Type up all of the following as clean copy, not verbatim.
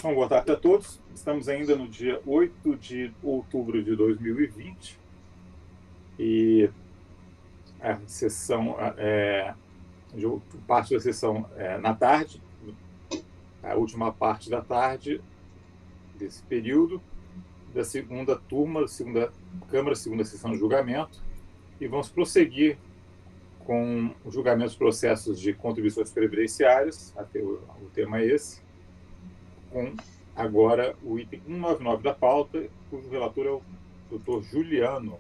Bom, boa tarde a todos. Estamos ainda no dia 8 de outubro de 2020 e a sessão, parte da sessão na tarde, a última parte da tarde desse período, da segunda turma, segunda Câmara, segunda sessão de julgamento, e vamos prosseguir com o julgamento dos processos de contribuições previdenciárias, até o tema é esse, com agora o item 199 da pauta, cujo relator é o doutor Juliano.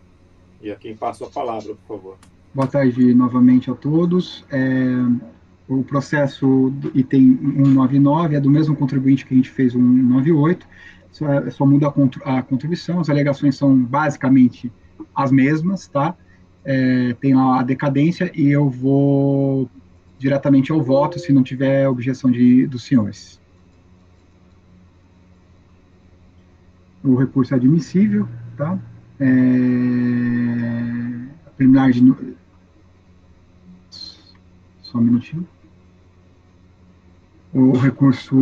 E a quem passo a palavra, por favor. Boa tarde novamente a todos. O processo do item 199 é do mesmo contribuinte que a gente fez o 198, só muda a contribuição, as alegações são basicamente as mesmas, tá? Tem lá a decadência e eu vou diretamente ao voto se não tiver objeção dos senhores. O recurso é admissível, tá? A preliminar de... Só um minutinho. O recurso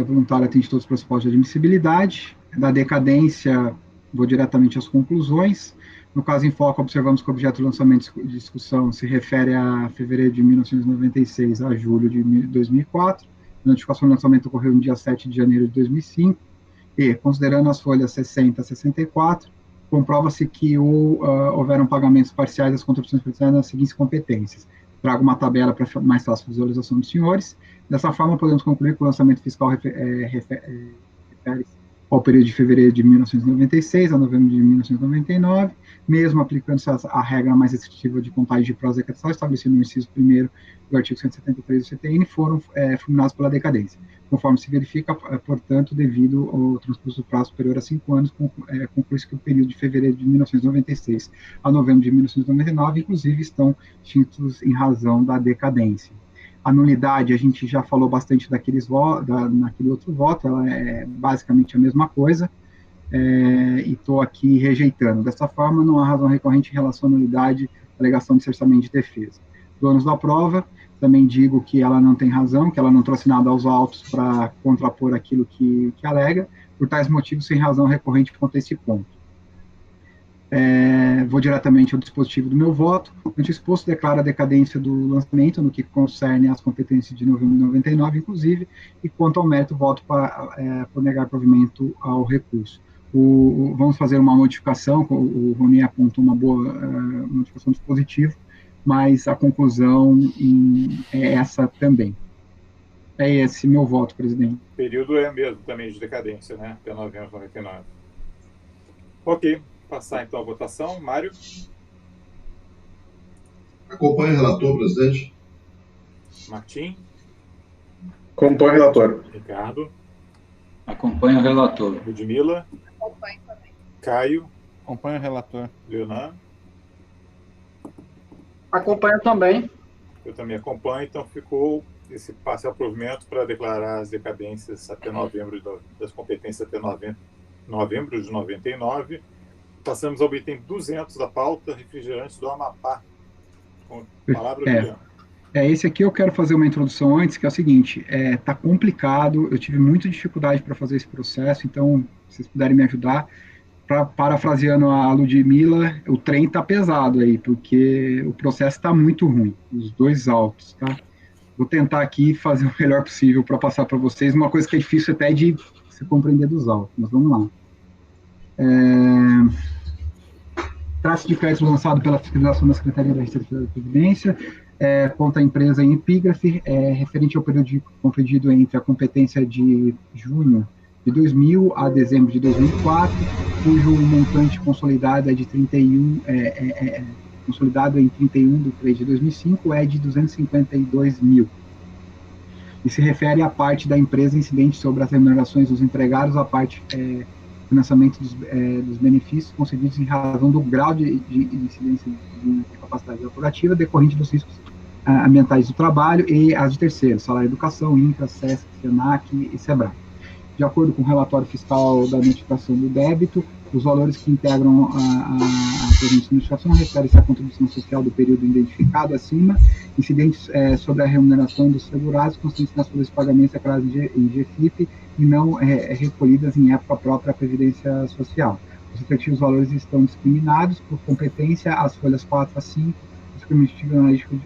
voluntário atende todos os pressupostos de admissibilidade. Da decadência, vou diretamente às conclusões. No caso em foco, observamos que o objeto do lançamento de discussão se refere a fevereiro de 1996 a julho de 2004. A notificação do lançamento ocorreu no dia 7 de janeiro de 2005. E, considerando as folhas 60 a 64, comprova-se que houveram pagamentos parciais das contribuições previdenciárias nas seguintes competências. Trago uma tabela para mais fácil visualização dos senhores. Dessa forma, podemos concluir que o lançamento fiscal refere-se ao período de fevereiro de 1996 a novembro de 1999, mesmo aplicando-se a regra mais restritiva de contagem de prazo decretal estabelecida no inciso 1º do artigo 173 do CTN, foram fulminados pela decadência. Conforme se verifica, portanto, devido ao transcurso do prazo superior a 5 anos, conclui-se que o período de fevereiro de 1996 a novembro de 1999, inclusive, estão extintos em razão da decadência. A nulidade, a gente já falou bastante naquele outro voto, ela é basicamente a mesma coisa, e estou aqui rejeitando. Dessa forma, não há razão recorrente em relação à nulidade, alegação de cerceamento de defesa. Donos da prova, também digo que ela não tem razão, que ela não trouxe nada aos autos para contrapor aquilo que alega, por tais motivos, sem razão recorrente quanto a esse ponto. Vou diretamente ao dispositivo do meu voto. O exposto declara a decadência do lançamento no que concerne às competências de novembro de 99, inclusive, e quanto ao mérito, voto por negar provimento ao recurso. Vamos fazer uma modificação, o Rony apontou uma boa modificação do dispositivo, mas a conclusão é essa também. É esse meu voto, presidente. O período é mesmo também de decadência, né? Até novembro de 99. Ok. Passar então a votação. Mário? Acompanho o relator, presidente. Martim? Acompanho o relator. Ricardo? Acompanho o relator. Ludmila? Acompanho também. Caio? Acompanho o relator. Leonan? Acompanho também. Eu também acompanho, então ficou esse passe ao provimento para declarar as decadências até novembro, das competências até novembro de 99. Passamos ao item 200 da pauta, refrigerantes do Amapá. Com a palavra do Juliano. Esse aqui eu quero fazer uma introdução antes, que é o seguinte, tá complicado, eu tive muita dificuldade para fazer esse processo, então, se vocês puderem me ajudar, parafraseando a Ludmila, o trem tá pesado aí, porque o processo está muito ruim, os dois autos, tá? Vou tentar aqui fazer o melhor possível para passar para vocês, uma coisa que é difícil até de se compreender dos autos, mas vamos lá. Traço de crédito lançado pela fiscalização da Secretaria da Receita Federal da Previdência, contra a empresa em epígrafe, referente ao período concedido entre a competência de junho de 2000 a dezembro de 2004, cujo montante consolidado é de 31, consolidado em 31 de 3 de 2005, é de 252 mil. E se refere à parte da empresa incidente sobre as remunerações dos empregados, a parte financiamento dos benefícios concedidos em razão do grau de incidência de capacidade operativa decorrente dos riscos ambientais do trabalho e as de terceiros, salário, educação, INCRA, SESC, SENAC e SEBRAE. De acordo com o relatório fiscal da notificação do débito, os valores que integram a presente notificação referem-se à contribuição social do período identificado acima incidentes sobre a remuneração dos segurados consistentes nas folhas de pagamento declaradas em GFIP e não recolhidas em época própria à Previdência Social. Os respectivos valores estão discriminados por competência as folhas 4 a 5, discriminativo analítico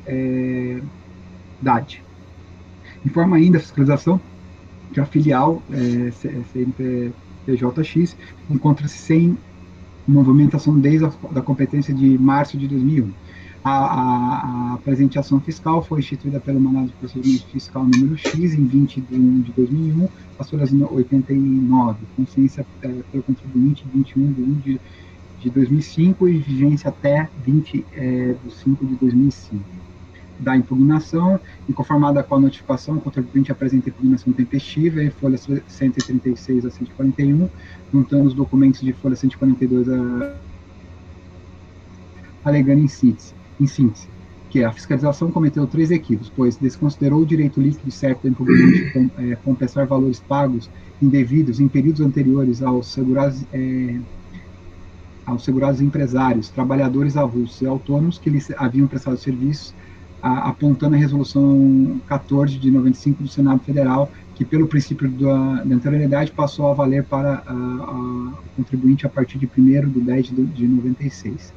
DAD. Informa ainda a fiscalização que a filial CNPJX encontra-se sem movimentação desde a competência de março de 2001. A presente ação fiscal foi instituída pelo Manual de Procedimento Fiscal número X em 20 de 1 de 2001, as folhas 89, consciência pelo contribuinte 21 de 1 de 2005 e vigência até 20 de 5 de 2005. Da impugnação, inconformada com a notificação, o contribuinte apresenta impugnação tempestiva em folhas 136 a 141, juntando os documentos de folha 142 alegando em síntese, que a fiscalização cometeu 3 equívocos, pois desconsiderou o direito líquido certo do impugnante compensar valores pagos indevidos em períodos anteriores aos segurados empresários, trabalhadores avulsos e autônomos que lhes haviam prestado serviços, apontando a resolução 14 de 95 do Senado Federal, que pelo princípio da anterioridade passou a valer para o contribuinte a partir de 1º de 10 de 96.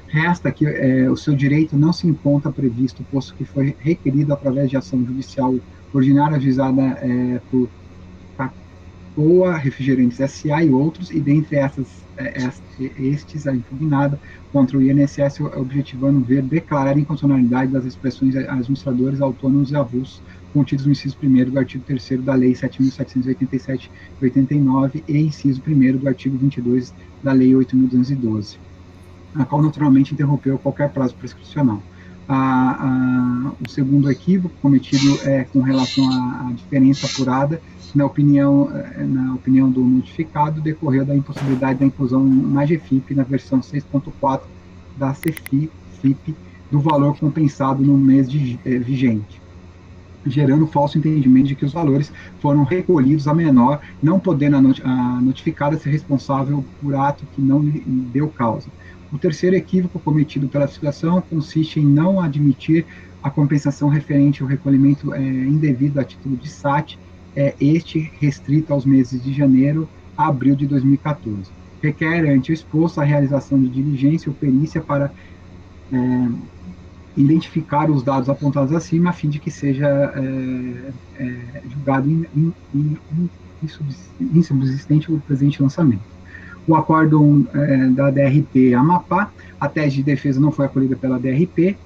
Resta que o seu direito não se encontra previsto, posto que foi requerido através de ação judicial ordinária ajuizada por Cacoa Refrigerantes S.A. e outros, e dentre estes, a impugnada contra o INSS, objetivando ver declarar a inconstitucionalidade das expressões administradores autônomos e avulsos contidos no inciso 1º do artigo 3º da Lei 7.787/89 e inciso 1º do artigo 22 da Lei 8.212, a qual naturalmente interrompeu qualquer prazo prescricional. O segundo equívoco cometido com relação à diferença apurada, na opinião do notificado, decorreu da impossibilidade da inclusão na GFIP, na versão 6.4 da CFIP, do valor compensado no mês vigente, gerando falso entendimento de que os valores foram recolhidos a menor, não podendo a notificada ser responsável por ato que não lhe deu causa. O terceiro equívoco cometido pela fiscalização consiste em não admitir a compensação referente ao recolhimento indevido a título de SAT, este restrito aos meses de janeiro a abril de 2014. Requer, ante o exposto, a realização de diligência ou perícia para identificar os dados apontados acima, a fim de que seja julgado insubsistente o presente lançamento. O acórdão da DRP Amapá, a tese de defesa não foi acolhida pela DRP,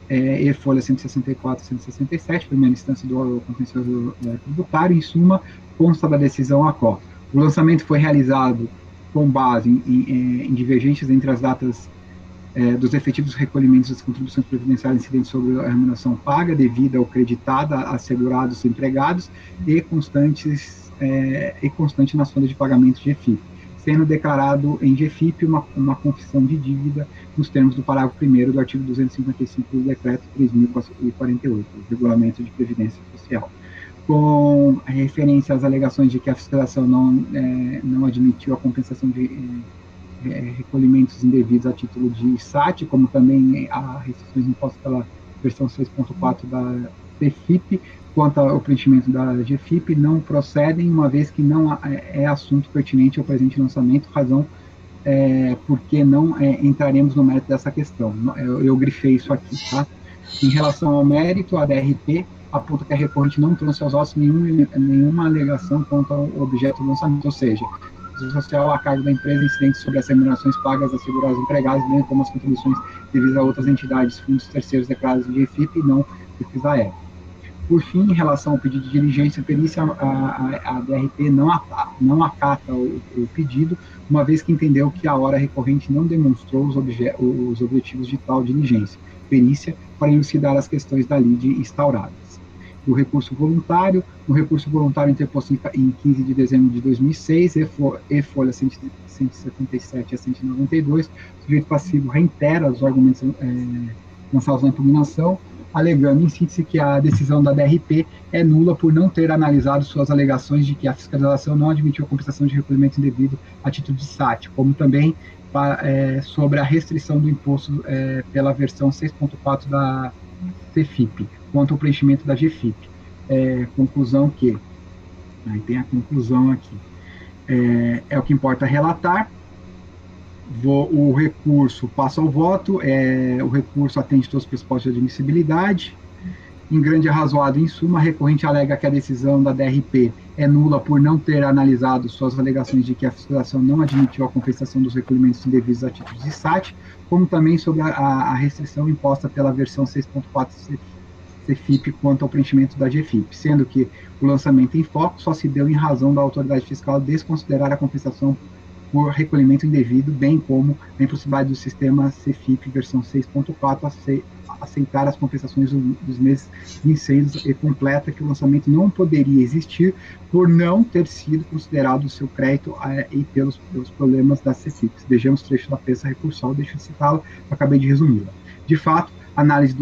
e folha 164 e 167, primeira instância do contencioso tributário. Em suma, consta da decisão ACO. O lançamento foi realizado com base em divergências entre as datas dos efetivos recolhimentos das contribuições previdenciárias incidentes sobre a remuneração paga, devida ou creditada a segurados e empregados, e constante nas folhas de pagamento de GFIP, sendo declarado em GFIP uma confissão de dívida nos termos do parágrafo 1º do artigo 255 do Decreto 3.048, o Regulamento de Previdência Social. Com referência às alegações de que a fiscalização não admitiu a compensação de recolhimentos indevidos a título de SAT, como também a restrições impostas pela versão 6.4 da CFIP, quanto ao preenchimento da GFIP, não procedem, uma vez que não é assunto pertinente ao presente lançamento, razão porque não entraremos no mérito dessa questão. Eu grifei isso aqui, tá? Em relação ao mérito, a DRP aponta que a recorrente não trouxe aos autos nenhuma alegação quanto ao objeto do lançamento, ou seja, o social a cargo da empresa incidente sobre as remunerações pagas a segurados empregados, bem como as contribuições devidas a outras entidades, fundos terceiros declarados de GFIP e não defesa aérea. Por fim, em relação ao pedido de diligência e perícia, a DRP não acata o pedido, uma vez que entendeu que a hora recorrente não demonstrou os objetivos de tal diligência, perícia, para elucidar as questões da lide instauradas. O recurso voluntário, interposto em 15 de dezembro de 2006, e folha 177 a 192, o sujeito passivo reitera os argumentos lançados na impugnação, alegando em síntese que a decisão da DRP é nula por não ter analisado suas alegações de que a fiscalização não admitiu a compensação de recolhimento indevido a título de SAT, como também sobre a restrição do imposto pela versão 6.4 da CFIP, quanto ao preenchimento da GFIP. Conclusão que, aí tem a conclusão aqui, é o que importa relatar, o recurso passa ao voto, o recurso atende todos os pressupostos de admissibilidade, em grande arrazoado, em suma, a recorrente alega que a decisão da DRP é nula por não ter analisado suas alegações de que a fiscalização não admitiu a compensação dos recolhimentos indevidos a títulos de SAT, como também sobre a restrição imposta pela versão 6.4 CFIP quanto ao preenchimento da GFIP, sendo que o lançamento em foco só se deu em razão da autoridade fiscal desconsiderar a compensação por recolhimento indevido, bem como a impossibilidade do sistema CFIP versão 6.4 aceitar as compensações dos meses de incêndios e completa que o lançamento não poderia existir por não ter sido considerado o seu crédito e pelos problemas da CFIP. Vejamos o trecho da peça recursal, deixo de citá-la, acabei de resumi-la. De fato, a análise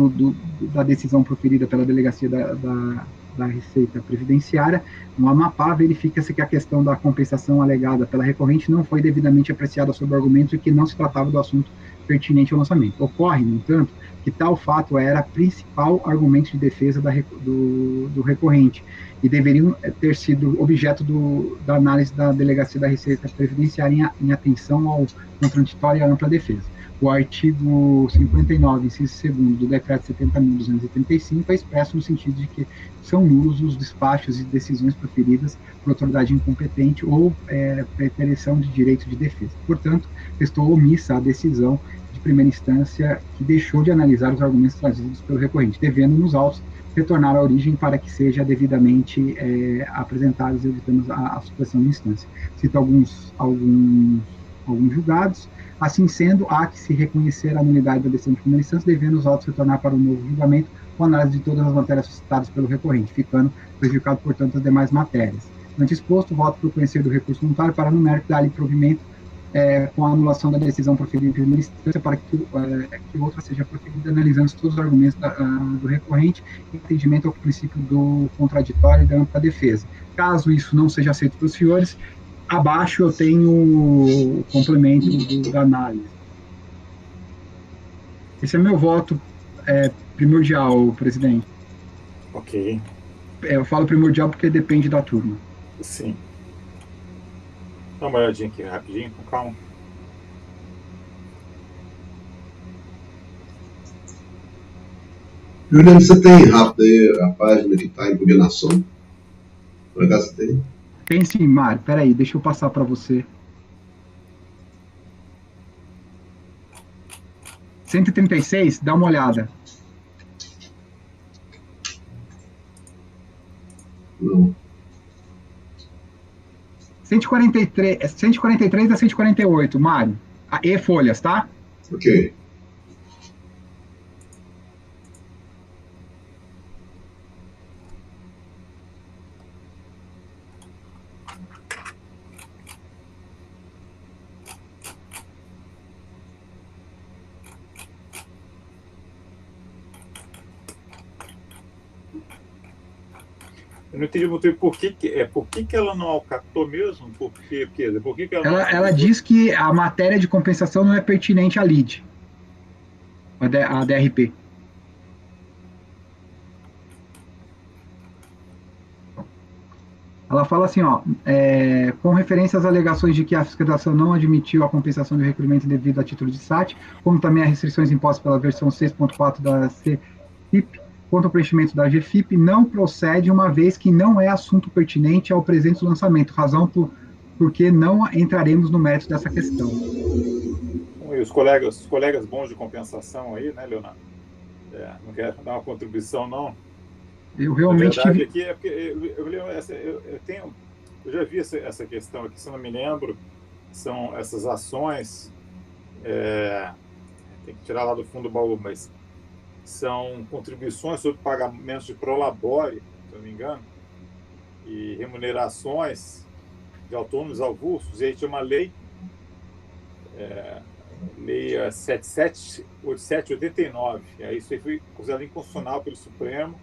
da decisão proferida pela Delegacia da Receita Previdenciária no Amapá, verifica-se que a questão da compensação alegada pela recorrente não foi devidamente apreciada sob o argumento de que não se tratava do assunto pertinente ao lançamento. Ocorre, no entanto, que tal fato era principal argumento de defesa do recorrente e deveriam ter sido objeto da análise da Delegacia da Receita Previdenciária em atenção ao contraditório e à ampla defesa. O artigo 59, inciso 2º do Decreto 70.235 é expresso no sentido de que são nulos os despachos e decisões proferidas por autoridade incompetente ou preterição de direito de defesa. Portanto, restou omissa a decisão de primeira instância que deixou de analisar os argumentos trazidos pelo recorrente, devendo nos autos retornar à origem para que seja devidamente apresentados, evitando a supressão de instância. Cito alguns julgados. Assim sendo, há que se reconhecer a nulidade da decisão de primeira instância, devendo os autos retornar para o novo julgamento com análise de todas as matérias suscitadas pelo recorrente, ficando prejudicado, portanto, as demais matérias. Antes exposto, voto por conhecer do recurso voluntário para no mérito dar-lhe provimento com a anulação da decisão proferida em primeira instância para que outra seja proferida, analisando todos os argumentos do recorrente em entendimento ao princípio do contraditório e da ampla defesa. Caso isso não seja aceito pelos senhores, abaixo eu tenho o complemento da análise. Esse é meu voto primordial, presidente. Ok. Eu falo primordial porque depende da turma. Sim. Dá uma olhadinha aqui rapidinho, com calma. Juliano, você tem rápido aí a página que está em impugnação? Por acaso você tem? Tem sim, Mário. Peraí, deixa eu passar para você. 136, dá uma olhada. Não. 143 a 148, Mário. E folhas, tá? Ok. Eu não entendi muito por que ela não acatou mesmo? Por que ela diz que a matéria de compensação não é pertinente à LID, a DRP. Ela fala assim, com referência às alegações de que a fiscalização não admitiu a compensação de recolhimento devido a título de SAT, como também as restrições impostas pela versão 6.4 da CFIP, quanto ao preenchimento da GFIP, não procede, uma vez que não é assunto pertinente ao presente lançamento, razão porque não entraremos no mérito dessa questão. E os colegas bons de compensação aí, né, Leonardo? Não quer dar uma contribuição, não? Eu realmente a verdade aqui é porque eu já vi essa questão aqui, se eu não me lembro, são essas ações, tem que tirar lá do fundo do baú, mas são contribuições sobre pagamentos de prolabore, se não me engano, e remunerações de autônomos avulsos, e aí tinha uma lei, lei 7787-89, e aí isso aí foi considerado inconstitucional pelo Supremo,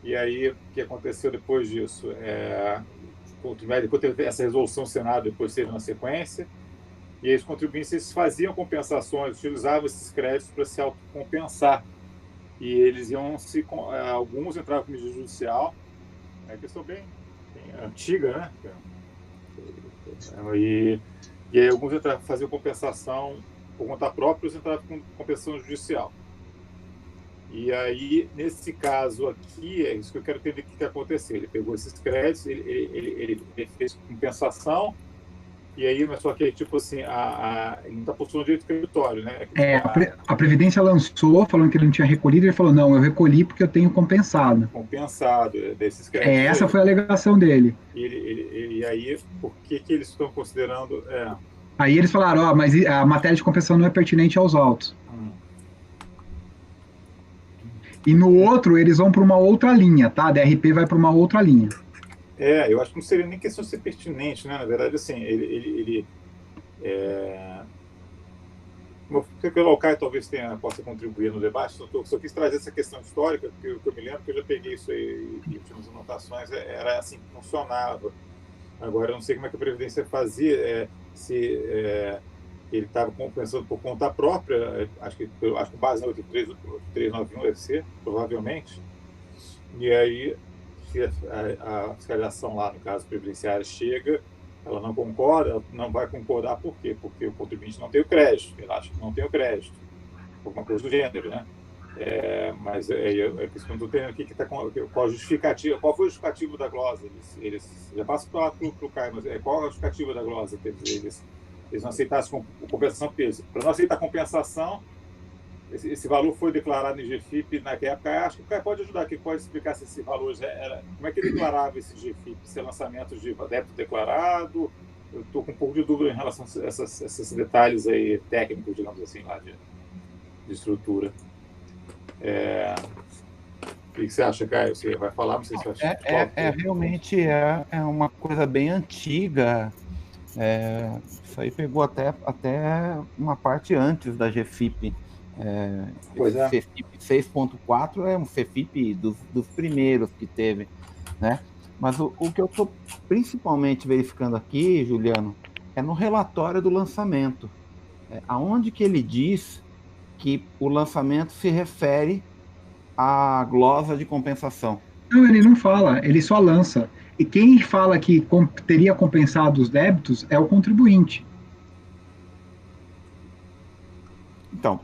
e aí o que aconteceu depois disso? Depois teve essa resolução do Senado, depois teve na sequência, e aí os contribuintes faziam compensações, utilizavam esses créditos para se autocompensar. e eles iam alguns entravam com medida judicial, é uma questão bem antiga, né? E aí alguns faziam compensação por conta própria, outros entravam com compensação judicial. E aí, nesse caso aqui, é isso que eu quero entender o que aconteceu. Ele pegou esses créditos, ele fez compensação, e aí, mas só que, tipo assim, ele não está possuindo direito creditório, né? A Previdência lançou, falando que ele não tinha recolhido, ele falou, não, eu recolhi porque eu tenho compensado. Compensado desses créditos. Essa foi a alegação dele. E aí, por que eles estão considerando... Aí eles falaram, mas a matéria de compensação não é pertinente aos autos. E no outro, eles vão para uma outra linha, tá? A DRP vai para uma outra linha. Eu acho que não seria nem questão de ser pertinente, né? Na verdade, assim, o Locai talvez possa contribuir no debate, só quis trazer essa questão histórica, porque eu me lembro que eu já peguei isso aí em últimas anotações, era assim que funcionava. Agora, eu não sei como é que a Previdência fazia, se ele estava compensando por conta própria, acho que base na 8391 deve ser, provavelmente, e aí, se a fiscalização lá, no caso previdenciária, chega, ela não concorda, ela não vai concordar, por quê? Porque o contribuinte não tem o crédito, ele acha que não tem o crédito, alguma coisa do gênero, né? Mas é isso que eu não estou entendendo aqui, qual a justificativa, qual foi o justificativo da glosa? Eles já passam para o Caio, mas qual a justificativa da glosa? Quer dizer, eles não aceitassem compensação, para não aceitar compensação, esse valor foi declarado em GFIP naquela época. Acho que o Caio pode ajudar aqui, pode explicar se esse valor como é que ele declarava esse GFIP, se é lançamento de débito declarado. Eu estou com um pouco de dúvida em relação a esses detalhes aí técnicos, digamos assim, lá de estrutura. O que você acha, Caio? Você vai falar? Não sei se você acha realmente é uma coisa bem antiga. Isso aí pegou até uma parte antes da GFIP. FEFIP 6.4 é um FEFIP dos primeiros que teve, né? Mas o que eu estou principalmente verificando aqui, Juliano, é no relatório do lançamento. Aonde que ele diz que o lançamento se refere à glosa de compensação? Não, ele não fala, ele só lança. E quem fala que teria compensado os débitos é o contribuinte. Então,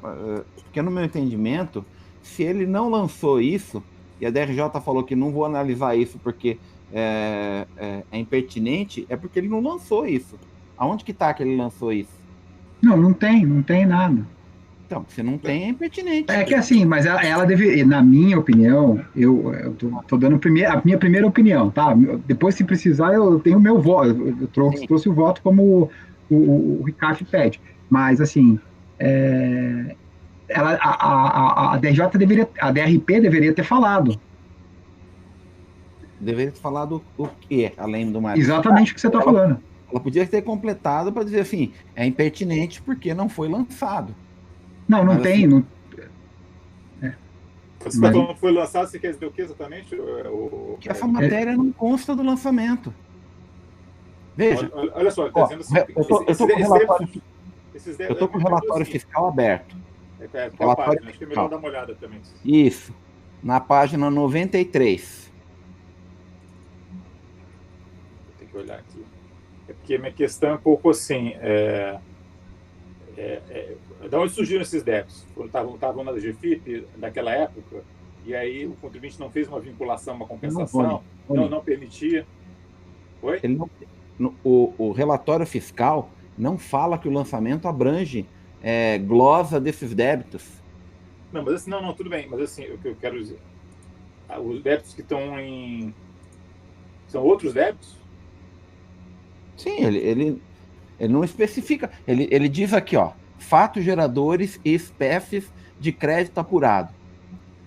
porque no meu entendimento, se ele não lançou isso, e a DRJ falou que não vou analisar isso porque é impertinente, é porque ele não lançou isso. Aonde que está que ele lançou isso? Não tem nada. Então, se não tem, é impertinente. É que assim, mas ela deve, na minha opinião, eu tô dando a minha primeira opinião, tá? Depois, se precisar, eu tenho o meu voto, eu trouxe o voto como o Ricardo pede. Mas, assim, a DRP deveria ter falado. Deveria ter falado o quê, além do mais? Exatamente o que você está falando. Ela podia ter completado para dizer assim, é impertinente porque não foi lançado. Não tem. Assim, Você está falando que foi lançado, você quer dizer o que exatamente? Que essa matéria não consta do lançamento. Veja. Olha só, ele está dizendo assim. Eu estou com o relatório fiscal aberto. Qual página? Acho que é melhor dar uma olhada também. Isso. Na página 93. Tem que olhar aqui. É porque a minha questão é um pouco assim. De onde surgiram esses débitos? Estavam na GFIP daquela época, e aí o contribuinte não fez uma vinculação, uma compensação, não permitia. Oi? O relatório fiscal não fala que o lançamento abrange glosa desses débitos. Não, mas assim, não, tudo bem, mas assim, o que eu quero dizer, os débitos que estão são outros débitos? Sim, ele não especifica. Ele diz aqui, ó, fatos geradores e espécies de crédito apurado.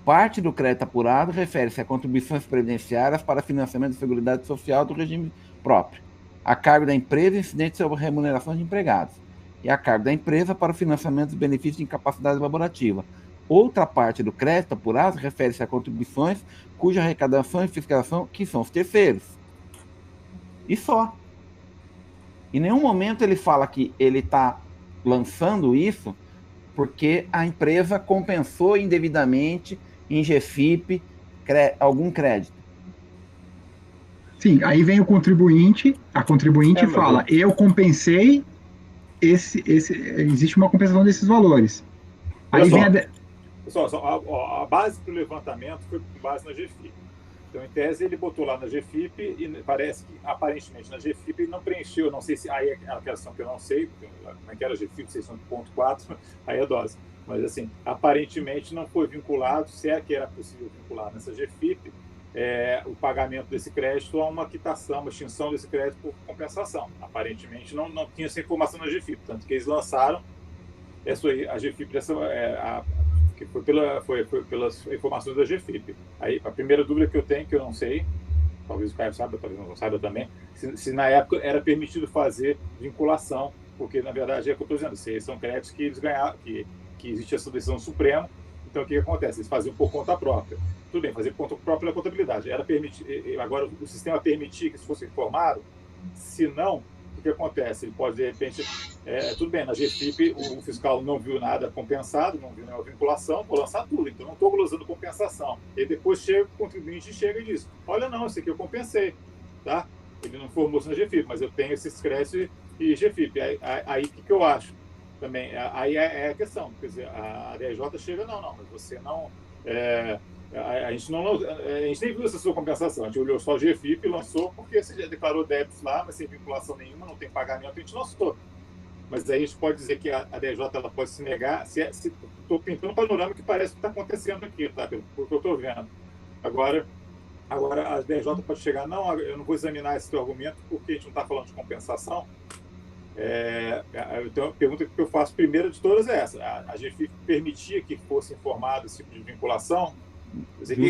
Parte do crédito apurado refere-se a contribuições previdenciárias para financiamento da Seguridade Social do regime próprio, a cargo da empresa incidente sobre remuneração de empregados, e a cargo da empresa para o financiamento dos benefícios de incapacidade laborativa. Outra parte do crédito apurado refere-se a contribuições cuja arrecadação e fiscalização que são os terceiros. E só. Em nenhum momento ele fala que ele está lançando isso porque a empresa compensou indevidamente em GFIP, algum crédito. Sim, aí vem o contribuinte, a contribuinte fala, eu compensei existe uma compensação desses valores. Aí vem a base para o levantamento foi com base na GFIP. Então, em tese, ele botou lá na GFIP e parece que, aparentemente, na GFIP ele não preencheu. Não sei se aí é aquela questão que eu não sei, como é que era a GFIP 6.4, aí é dose. Mas, assim, aparentemente não foi vinculado, se é que era possível vincular nessa GFIP, o pagamento desse crédito a uma quitação, uma extinção desse crédito por compensação. Aparentemente não tinha essa informação na GFIP, tanto que eles lançaram a GFIP que foi pelas informações da GFIP. Aí, a primeira dúvida que eu tenho, que eu não sei, talvez o Caio saiba, talvez não saiba também, se na época era permitido fazer vinculação, porque, na verdade, é o que eu estou dizendo, se são créditos que eles ganharam, que existe essa decisão suprema, então o que acontece? Eles faziam por conta própria. Tudo bem, fazer por conta própria pela contabilidade. Agora, o sistema permitia que isso fosse informado, se não, o que acontece? Ele pode, de repente, tudo bem, na GFIP o fiscal não viu nada compensado, não viu nenhuma vinculação, vou lançar tudo, então não estou glosando compensação. E depois chega o contribuinte e diz, olha não, isso aqui eu compensei, tá? Ele não formou isso na GFIP, mas eu tenho esses créditos e GFIP. Aí o que eu acho? Também, aí é a questão, quer dizer, a DRJ chega, não, mas você não... A gente nem viu essa sua compensação, a gente olhou só o GFIP e lançou, porque você já declarou débitos lá, mas sem vinculação nenhuma, não tem pagamento, a gente lançou. Mas aí a gente pode dizer que a DRJ ela pode se negar, estou pintando um panorama que parece que está acontecendo aqui, tá? Pelo que eu estou vendo. Agora a DRJ pode chegar, não, eu não vou examinar esse teu argumento porque a gente não está falando de compensação. Então, a pergunta que eu faço primeiro de todas é essa: a GFIP permitia que fosse informado esse tipo de vinculação?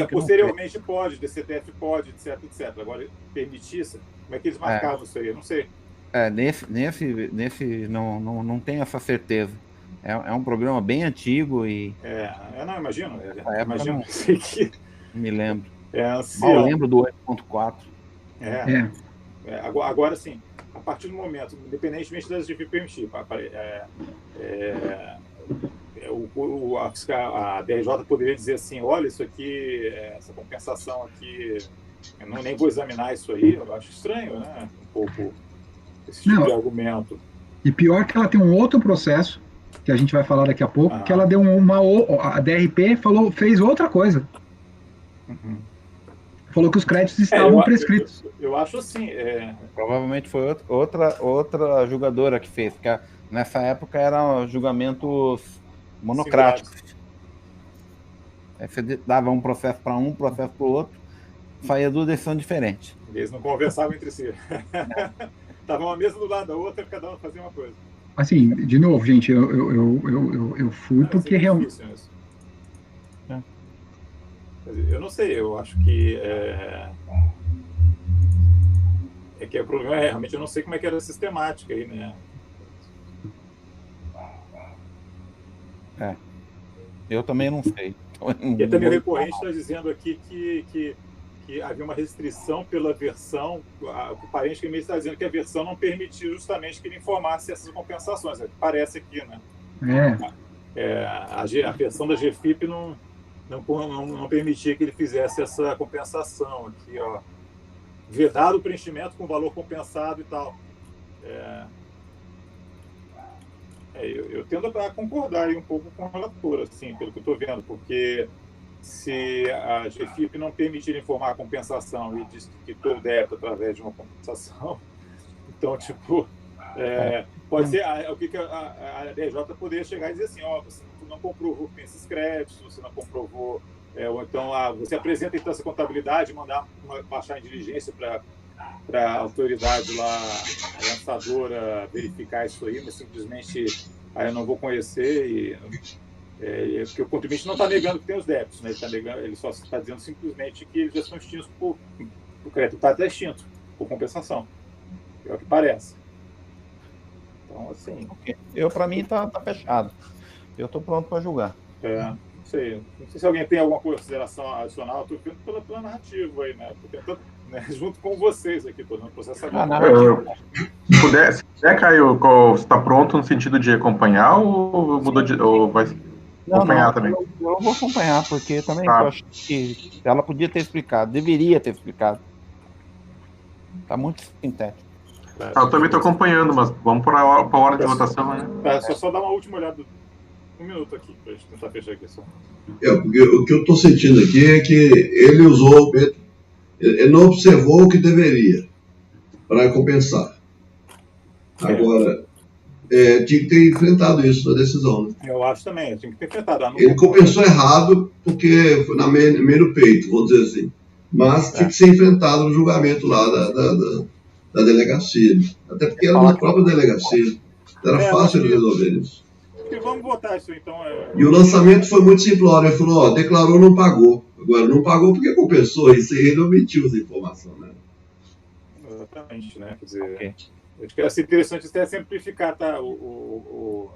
Posteriormente pode, DCTF pode, etc. Agora, permitisse, como é que eles marcavam isso aí? Eu não sei. Nesse não tenho essa certeza. É um programa bem antigo e... não, imagino. Imagino. Não sei que... Me lembro. Ancião. Eu lembro do 8.4. Agora, sim, a partir do momento, independentemente das GFIP permitir, a DRJ poderia dizer assim, olha, isso aqui, essa compensação aqui, eu nem vou examinar isso aí, eu acho estranho, né? Um pouco esse tipo de argumento. E pior que ela tem um outro processo, que a gente vai falar daqui a pouco, que ela deu a DRP fez outra coisa. Uhum. Falou que os créditos estavam prescritos. Eu acho assim. Provavelmente foi outra julgadora que fez, porque nessa época eram julgamentos monocráticos. Aí você dava um processo para um processo para o outro, saía duas decisões diferentes. Eles não conversavam entre si. Estavam uma mesa do lado da outra, cada um fazia uma coisa. Assim, de novo, gente, eu fui porque realmente... Eu não sei, eu acho que que o problema realmente eu não sei como é que era a sistemática aí, né? Eu também não sei. E também o recorrente está dizendo aqui que havia uma restrição pela versão, o parente que está dizendo que a versão não permitiu justamente que ele informasse essas compensações. Parece aqui, né? A versão da GFIP não permitia que ele fizesse essa compensação aqui, ó. Vedado o preenchimento com valor compensado e tal. Eu tendo a concordar aí um pouco com o relator, assim, pelo que eu estou vendo, porque se a GFIP não permitir informar a compensação e diz que todo débito através de uma compensação, então, tipo, pode ser o que a DJ poderia chegar e dizer assim, você não comprovou que tem esses créditos, você não comprovou, ou então você apresenta então essa contabilidade, baixar em diligência para a autoridade lá, a lançadora, verificar isso aí, mas simplesmente eu não vou conhecer porque o contribuinte não está negando que tem os débitos, né? Ele só está dizendo simplesmente que eles já são extintos o crédito está até extinto, por compensação. É o que parece. Então, assim... Para mim, tá fechado. Eu estou pronto para julgar. Não sei se alguém tem alguma consideração adicional. Estou vendo pela narrativa aí, né? Estou tentando, né, junto com vocês aqui, estou no processo se puder, Caio, você está pronto no sentido de acompanhar ou mudou de... Ou vai... acompanhar também. Eu vou acompanhar, porque também Tá. eu acho que ela podia ter explicado, deveria ter explicado. Tá muito sintético. Eu também estou acompanhando, mas vamos para a hora de votação, né? Tá, só dar uma última olhada. Um minuto aqui, pra gente tentar fechar a questão. Porque o que eu estou sentindo aqui é que ele usou, ele não observou o que deveria para compensar. Agora, tinha que ter enfrentado isso na decisão, né? Eu acho também, tinha que ter enfrentado. Ele compensou errado porque foi na meio no peito, vamos dizer assim. Mas tinha que ser enfrentado no julgamento lá da delegacia. Até porque era na própria delegacia. Era fácil de resolver isso. E vamos votar isso então. E o lançamento foi muito simplório. Ele falou, declarou, não pagou. Agora, não pagou porque compensou. Isso aí ele omitiu essa informação, né? Exatamente, né? Quer dizer, acho que ia ser interessante até simplificar, tá? Eu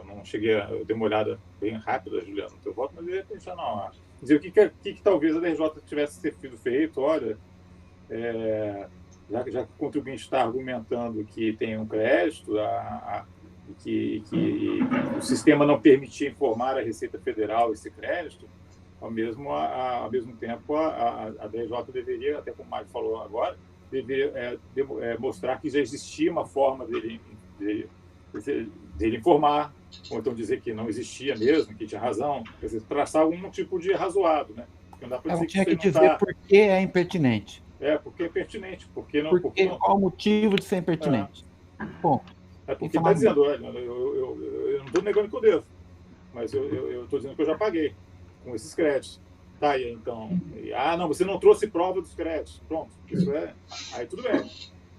não cheguei, eu dei uma olhada bem rápida, Juliano, no teu voto, mas eu ia pensar, não. Dizer o que talvez a DRJ tivesse sido feito, olha, já que o contribuinte está argumentando que tem um crédito, que o sistema não permitia informar a Receita Federal esse crédito, ao mesmo tempo a DRJ deveria, até como o Mário falou agora, deveria mostrar que já existia uma forma dele informar, ou então dizer que não existia mesmo, que tinha razão, quer dizer, traçar algum tipo de razoado, né? Não dá para dizer tinha que dizer por que é impertinente. Porque é pertinente, porque não. Qual o motivo de ser impertinente? Ponto. Porque está dizendo, olha, eu não estou negando que eu devo, mas eu estou dizendo que eu já paguei com esses créditos. Tá, e então. Não, você não trouxe prova dos créditos. Pronto, isso aí tudo bem.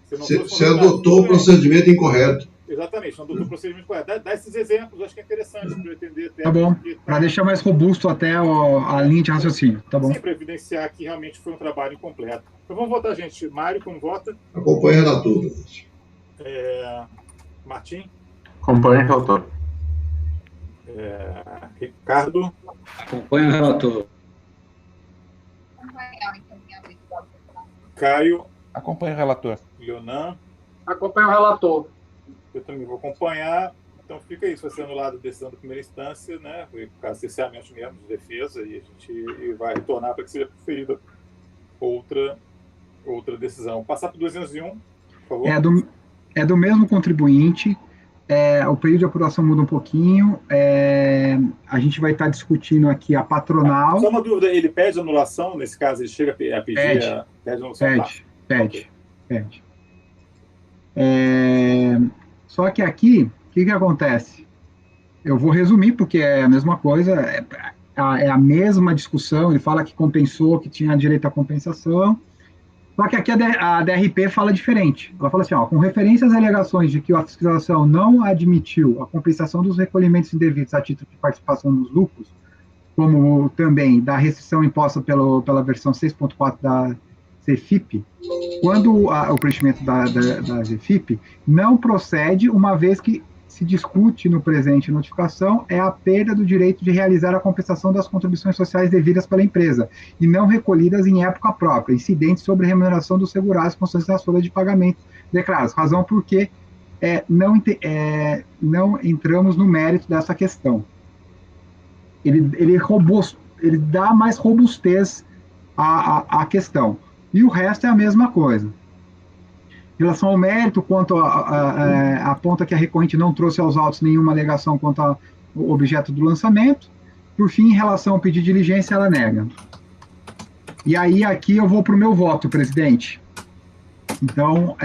Você adotou o procedimento incorreto. Exatamente, não adotou o procedimento correto. Dá esses exemplos, acho que é interessante para eu entender. Tá bom, para deixar mais robusto até a linha de raciocínio, tá bom? Sim, para evidenciar que realmente foi um trabalho incompleto. Então vamos votar, gente. Mário, como vota? Acompanha a relator. Martim? Acompanha o relator. Ricardo? Acompanha o relator. Caio? Acompanha o relator. Leonan? Acompanha o relator. Eu também vou acompanhar. Então fica isso, vai ser anulada a decisão da primeira instância, né? Por causa de cerceamento mesmo de defesa, e a gente vai retornar para que seja preferida outra decisão. Passar para o 201, por favor. É do mesmo contribuinte. O período de apuração muda um pouquinho. A gente vai estar discutindo aqui a patronal. Só uma dúvida, ele pede anulação? Nesse caso, ele chega a pedir pede anulação? Pede. Só que aqui, o que acontece? Eu vou resumir, porque é a mesma coisa, é a mesma discussão. Ele fala que compensou, que tinha direito à compensação. Só que aqui a DRP fala diferente. Ela fala assim, com referência às alegações de que a fiscalização não admitiu a compensação dos recolhimentos indevidos a título de participação nos lucros, como também da restrição imposta pela versão 6.4 da CFIP, quando o preenchimento da CFIP não procede, uma vez que se discute no presente notificação é a perda do direito de realizar a compensação das contribuições sociais devidas pela empresa e não recolhidas em época própria, incidentes sobre remuneração dos segurados com das folhas de pagamento declaradas. Razão porque não entramos no mérito dessa questão. Ele dá mais robustez à questão. E o resto é a mesma coisa. Em relação ao mérito, quanto aponta que a recorrente não trouxe aos autos nenhuma alegação quanto ao objeto do lançamento. Por fim, em relação ao pedido de diligência, ela nega. E aí, aqui eu vou para o meu voto, presidente. Então,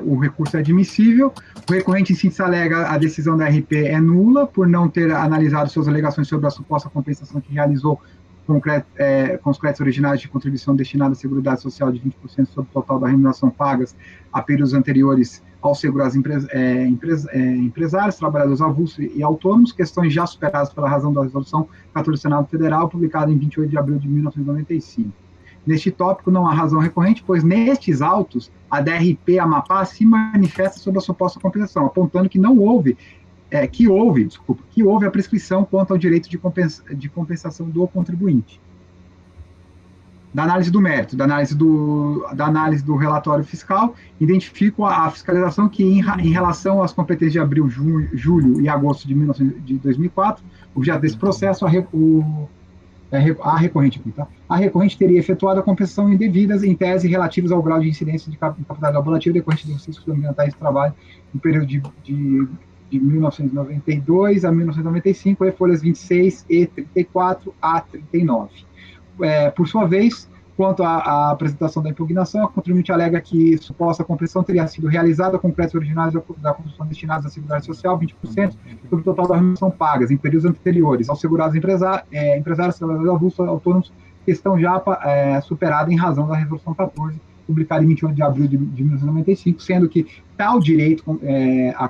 o recurso é admissível. O recorrente, em síntese, alega a decisão da RP é nula, por não ter analisado suas alegações sobre a suposta compensação que realizou com os créditos originários de contribuição destinada à Seguridade Social de 20% sobre o total da remuneração pagas a períodos anteriores aos segurados empresários, trabalhadores avulsos e autônomos, questões já superadas pela razão da resolução 14 do Senado Federal, publicada em 28 de abril de 1995. Neste tópico não há razão recorrente, pois nestes autos a DRP Amapá se manifesta sobre a suposta compensação, apontando que não houve que houve a prescrição quanto ao direito de compensação do contribuinte. da análise do mérito, da análise do relatório fiscal, identifico a fiscalização que, em relação às competências de abril, julho e agosto de 2004, objeto desse processo, a recorrente, tá? A recorrente teria efetuado a compensação indevidas em tese relativas ao grau de incidência de capital laborativo decorrente dos riscos ambientais de trabalho no período de 1992 a 1995, e folhas 26 e 34 a 39. Por sua vez, quanto à apresentação da impugnação, a contribuinte alega que suposta compensação teria sido realizada com créditos originários da construção destinados à Seguridade Social, 20%, sobre o total das remunerações pagas em períodos anteriores aos segurados empresários, trabalhadores avulsos, autônomos, que estão já superados em razão da Resolução 14, publicada em 28 de abril de 1995, sendo que tal direito à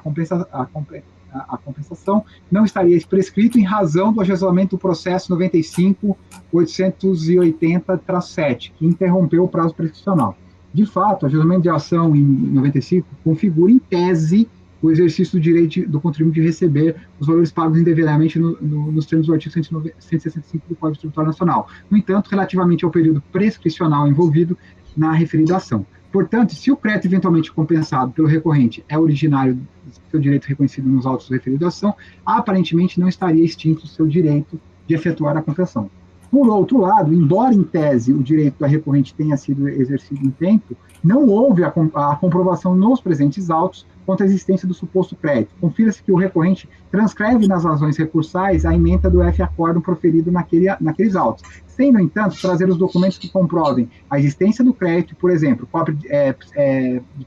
compensação não estaria prescrito em razão do ajuizamento do processo 95.880-7, que interrompeu o prazo prescricional. De fato, o ajuizamento de ação em 95 configura, em tese, o exercício do direito do contribuinte de receber os valores pagos indevidamente nos termos do artigo 165 do Código Tributário Nacional. No entanto, relativamente ao período prescricional envolvido na referida ação. Portanto, se o crédito eventualmente compensado pelo recorrente é originário do seu direito reconhecido nos autos referidos à ação, aparentemente não estaria extinto o seu direito de efetuar a compensação. Por outro lado, embora em tese o direito da recorrente tenha sido exercido em tempo, não houve a comprovação nos presentes autos quanto à existência do suposto crédito. Confira-se que o recorrente transcreve nas razões recursais a ementa do F-acórdão proferido naqueles autos, sem, no entanto, trazer os documentos que comprovem a existência do crédito, por exemplo, cópia de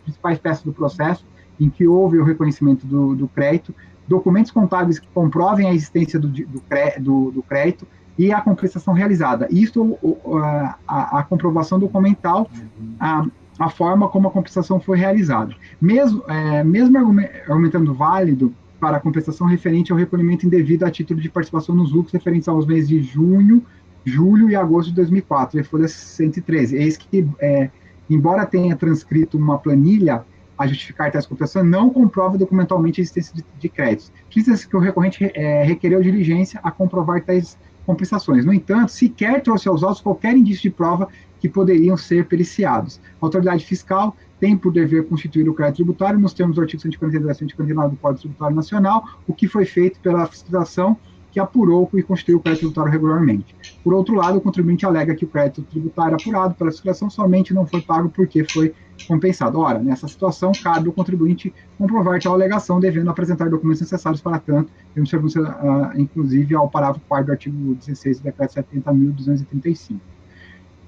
principais peças do processo em que houve o reconhecimento do crédito, documentos contábeis que comprovem a existência do crédito e a compensação realizada. Isto, a comprovação documental, a forma como a compensação foi realizada. Mesmo argumentando válido para a compensação referente ao recolhimento indevido a título de participação nos lucros referentes aos meses de junho, julho e agosto de 2004, e folha 113. Eis que, embora tenha transcrito uma planilha a justificar tais compensações, não comprova documentalmente a existência de créditos. Diz-se que o recorrente requereu diligência a comprovar tais compensações. No entanto, sequer trouxe aos autos qualquer indício de prova que poderiam ser periciados. A autoridade fiscal tem por dever constituir o crédito tributário nos termos do artigo 142 e 159 do Código Tributário Nacional, o que foi feito pela fiscalização que apurou e constituiu o crédito tributário regularmente. Por outro lado, o contribuinte alega que o crédito tributário apurado pela fiscalização somente não foi pago porque foi compensado. Ora, nessa situação, cabe ao contribuinte comprovar tal alegação, devendo apresentar documentos necessários para tanto, em observância, inclusive, ao parágrafo 4º do artigo 16 do Decreto 70.235.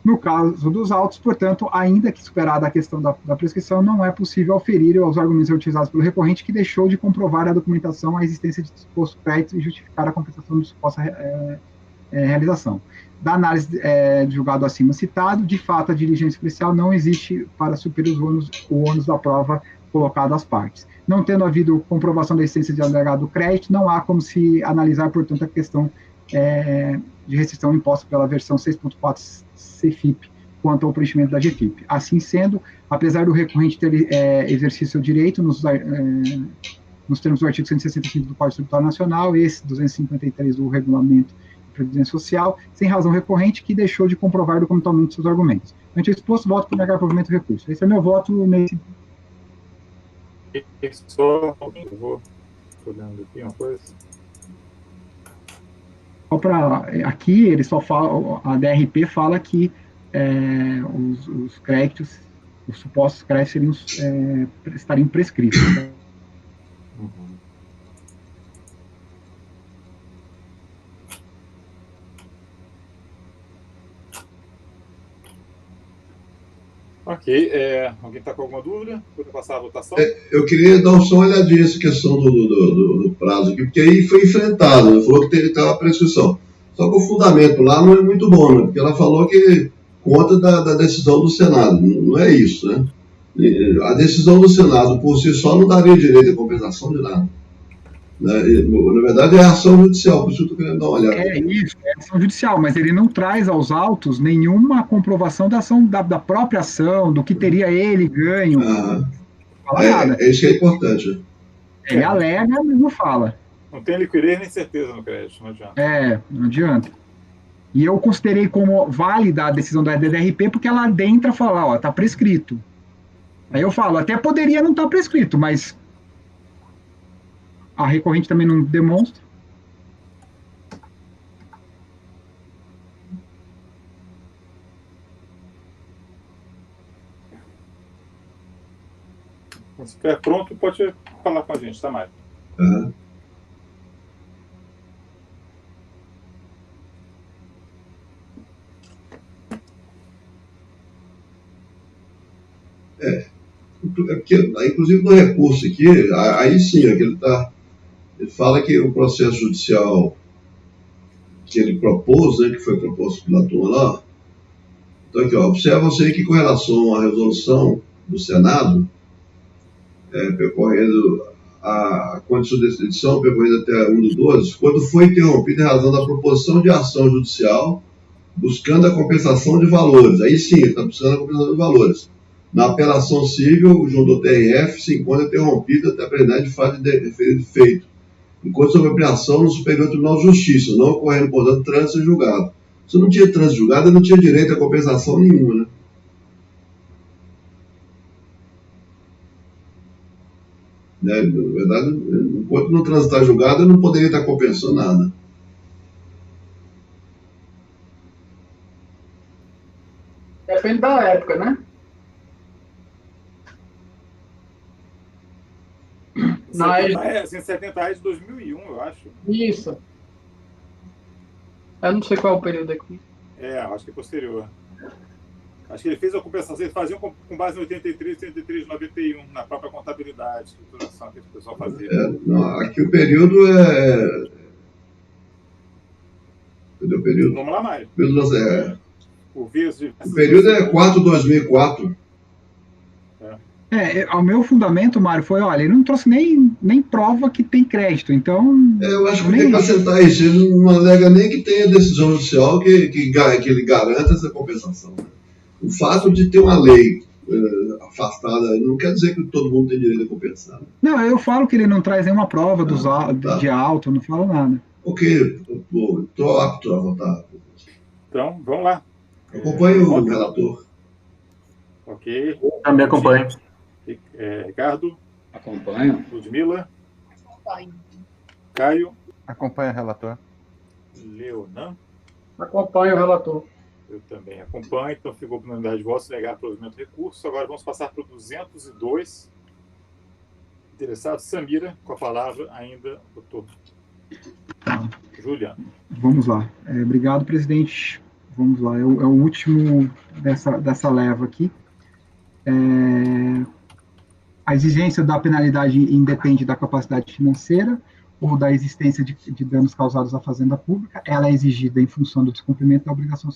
No caso dos autos, portanto, ainda que superada a questão da prescrição, não é possível aferir aos argumentos utilizados pelo recorrente que deixou de comprovar a documentação a existência de suposto crédito e justificar a compensação de suposta realização. Da análise de julgado acima citado, de fato, a diligência especial não existe para suprir o ônus da prova colocado às partes. Não tendo havido comprovação da existência de alegado crédito, não há como se analisar, portanto, a questão de restrição imposta pela versão 6.4 CFIP quanto ao preenchimento da GFIP. Assim sendo, apesar do recorrente ter exercido seu direito nos termos do artigo 165 do Código Tributário Nacional, esse 253 do Regulamento de Previdência Social, sem razão recorrente, que deixou de comprovar documentalmente seus argumentos. Ante o exposto, voto por negar provimento do recurso. Esse é meu voto nesse... Eu vou olhando aqui uma coisa. Aqui, ele só fala, a DRP fala que os créditos, os supostos créditos estariam prescritos. Né? Ok, alguém está com alguma dúvida? Vou passar a votação? Eu queria dar só uma olhadinha nessa questão do prazo aqui, porque aí foi enfrentado, né? Falou que estava a prescrição. Só que o fundamento lá não é muito bom, né? Porque ela falou que conta da decisão do Senado, não é isso, né? A decisão do Senado por si só não daria direito à compensação de nada. Né? Na verdade, é ação judicial, por isso eu estou querendo dar uma olhada. É isso, é ação judicial, mas ele não traz aos autos nenhuma comprovação da ação, da própria ação, do que teria ele ganho. Não fala nada. Isso que é importante. Né? Ele alega, mas não fala. Não tem liquidez nem certeza no crédito, não adianta. Não adianta. E eu considerei como válida a decisão da DDRP porque ela adentra e fala, ó, tá prescrito. Aí eu falo, até poderia não estar prescrito, mas a recorrente também não demonstra. Se estiver pronto, pode falar com a gente, tá, Mário? Uhum. É porque, inclusive no recurso aqui, aí sim, é que ele fala que o processo judicial que ele propôs, né, que foi proposto pela turma lá, então aqui, ó, observa-se que com relação à resolução do Senado, percorrendo a condição de extradição, percorrendo até 1/12, quando foi interrompida em razão da proposição de ação judicial buscando a compensação de valores. Aí sim, ele está buscando a compensação de valores. Na apelação civil, junto ao TRF, se encontra interrompida até a pleridade de fato de referido feito, enquanto sob ampliação no Superior Tribunal de Justiça, não ocorrendo, portanto, trânsito julgado. Se não tinha trânsito julgado, não tinha direito a compensação nenhuma, né? Na verdade, enquanto não transitar julgado, eu não poderia estar compensando nada. Depende da época, né? R$ 170 de 2001, eu acho. Isso. Eu não sei qual é o período aqui. Acho que é posterior. Acho que ele fez a compensação, eles faziam com base em 83 de 91, na própria contabilidade, estruturação que o pessoal fazia. Não, aqui o período é... Cadê o período? Vamos lá, Mário. O período é 4/2004. O meu fundamento, Mário, foi, olha, ele não trouxe nem prova que tem crédito, então... eu acho que tem que acertar isso, ele não alega nem que tenha decisão judicial que ele garanta essa compensação. O fato de ter uma lei afastada não quer dizer que todo mundo tem direito a compensar. Né? Não, eu falo que ele não traz nenhuma prova de auto, eu não falo nada. Ok, estou apto a votar. Então, vamos lá. Acompanhe o relator. Ok. Também acompanho. Ricardo? Acompanho. Ludmila? Caio? Acompanha o relator. Leonan? Acompanho o relator. Eu também acompanho, então ficou por unanimidade de votos, negar provimento do recurso. Agora vamos passar para o 202. Interessado, Samira, com a palavra ainda, doutor. Juliano. Vamos lá. Obrigado, presidente. Vamos lá. É o último dessa leva aqui. A exigência da penalidade independe da capacidade financeira ou da existência de danos causados à fazenda pública. Ela é exigida em função do descumprimento da obrigação,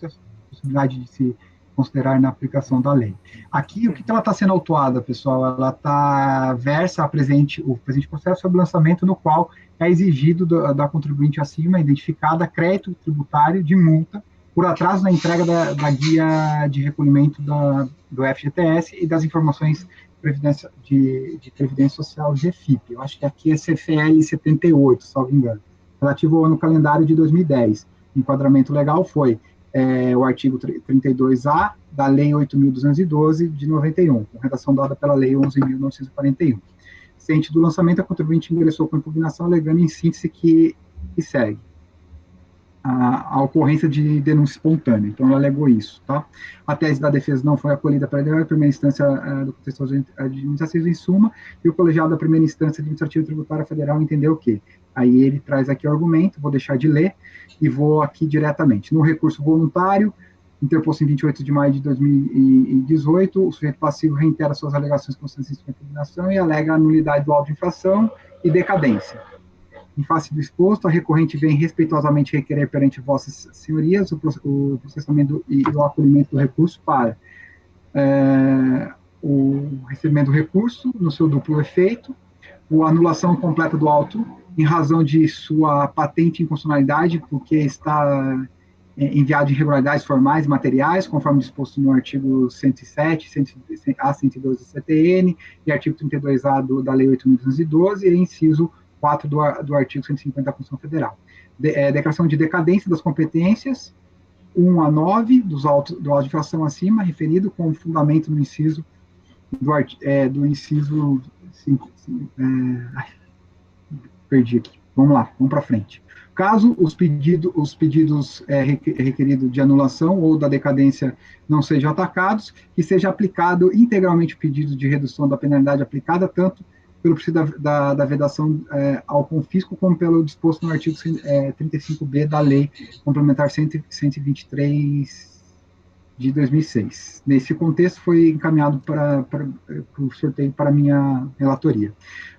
possibilidade de se considerar na aplicação da lei. Aqui, o que ela está sendo autuada, pessoal? Ela versa o presente processo sobre lançamento no qual é exigido da contribuinte acima identificada crédito tributário de multa por atraso na entrega da guia de recolhimento do FGTS e das informações de Previdência Social GFIP. Eu acho que aqui é CFL 78, salvo engano, relativo ao ano calendário de 2010. O enquadramento legal foi o artigo 32A da Lei 8.212 de 91, com redação dada pela Lei 11.941. Ciente do lançamento, a contribuinte ingressou com impugnação alegando em síntese que segue a ocorrência de denúncia espontânea. Então, ela alegou isso, tá? A tese da defesa não foi acolhida pela primeira instância do contexto administrativo em suma, e o colegiado da primeira instância administrativa tributária federal entendeu que. Aí ele traz aqui o argumento, vou deixar de ler, e vou aqui diretamente. No recurso voluntário, interposto em 28 de maio de 2018, o sujeito passivo reitera suas alegações consistentes com a impugnação e alega a nulidade do auto de infração e decadência. Em face do exposto, a recorrente vem respeitosamente requerer perante vossas senhorias o processamento e o acolhimento do recurso para o recebimento do recurso no seu duplo efeito, a anulação completa do auto em razão de sua patente inconstitucionalidade, porque está enviado de irregularidades formais e materiais, conforme disposto no artigo 107, A 112 do CTN e artigo 32A da Lei 8.212 e inciso 4 do artigo 150 da Constituição Federal. Declaração de decadência das competências 1 a 9 do auto de infração acima, referido com fundamento no inciso do inciso 5. Perdi aqui. Vamos lá, vamos para frente. Caso os pedidos requeridos de anulação ou da decadência não sejam atacados, que seja aplicado integralmente o pedido de redução da penalidade aplicada, tanto pelo princípio da vedação ao confisco, como pelo disposto no artigo 35b da Lei Complementar 123 de 2006. Nesse contexto, foi encaminhado para o sorteio para a minha relatoria.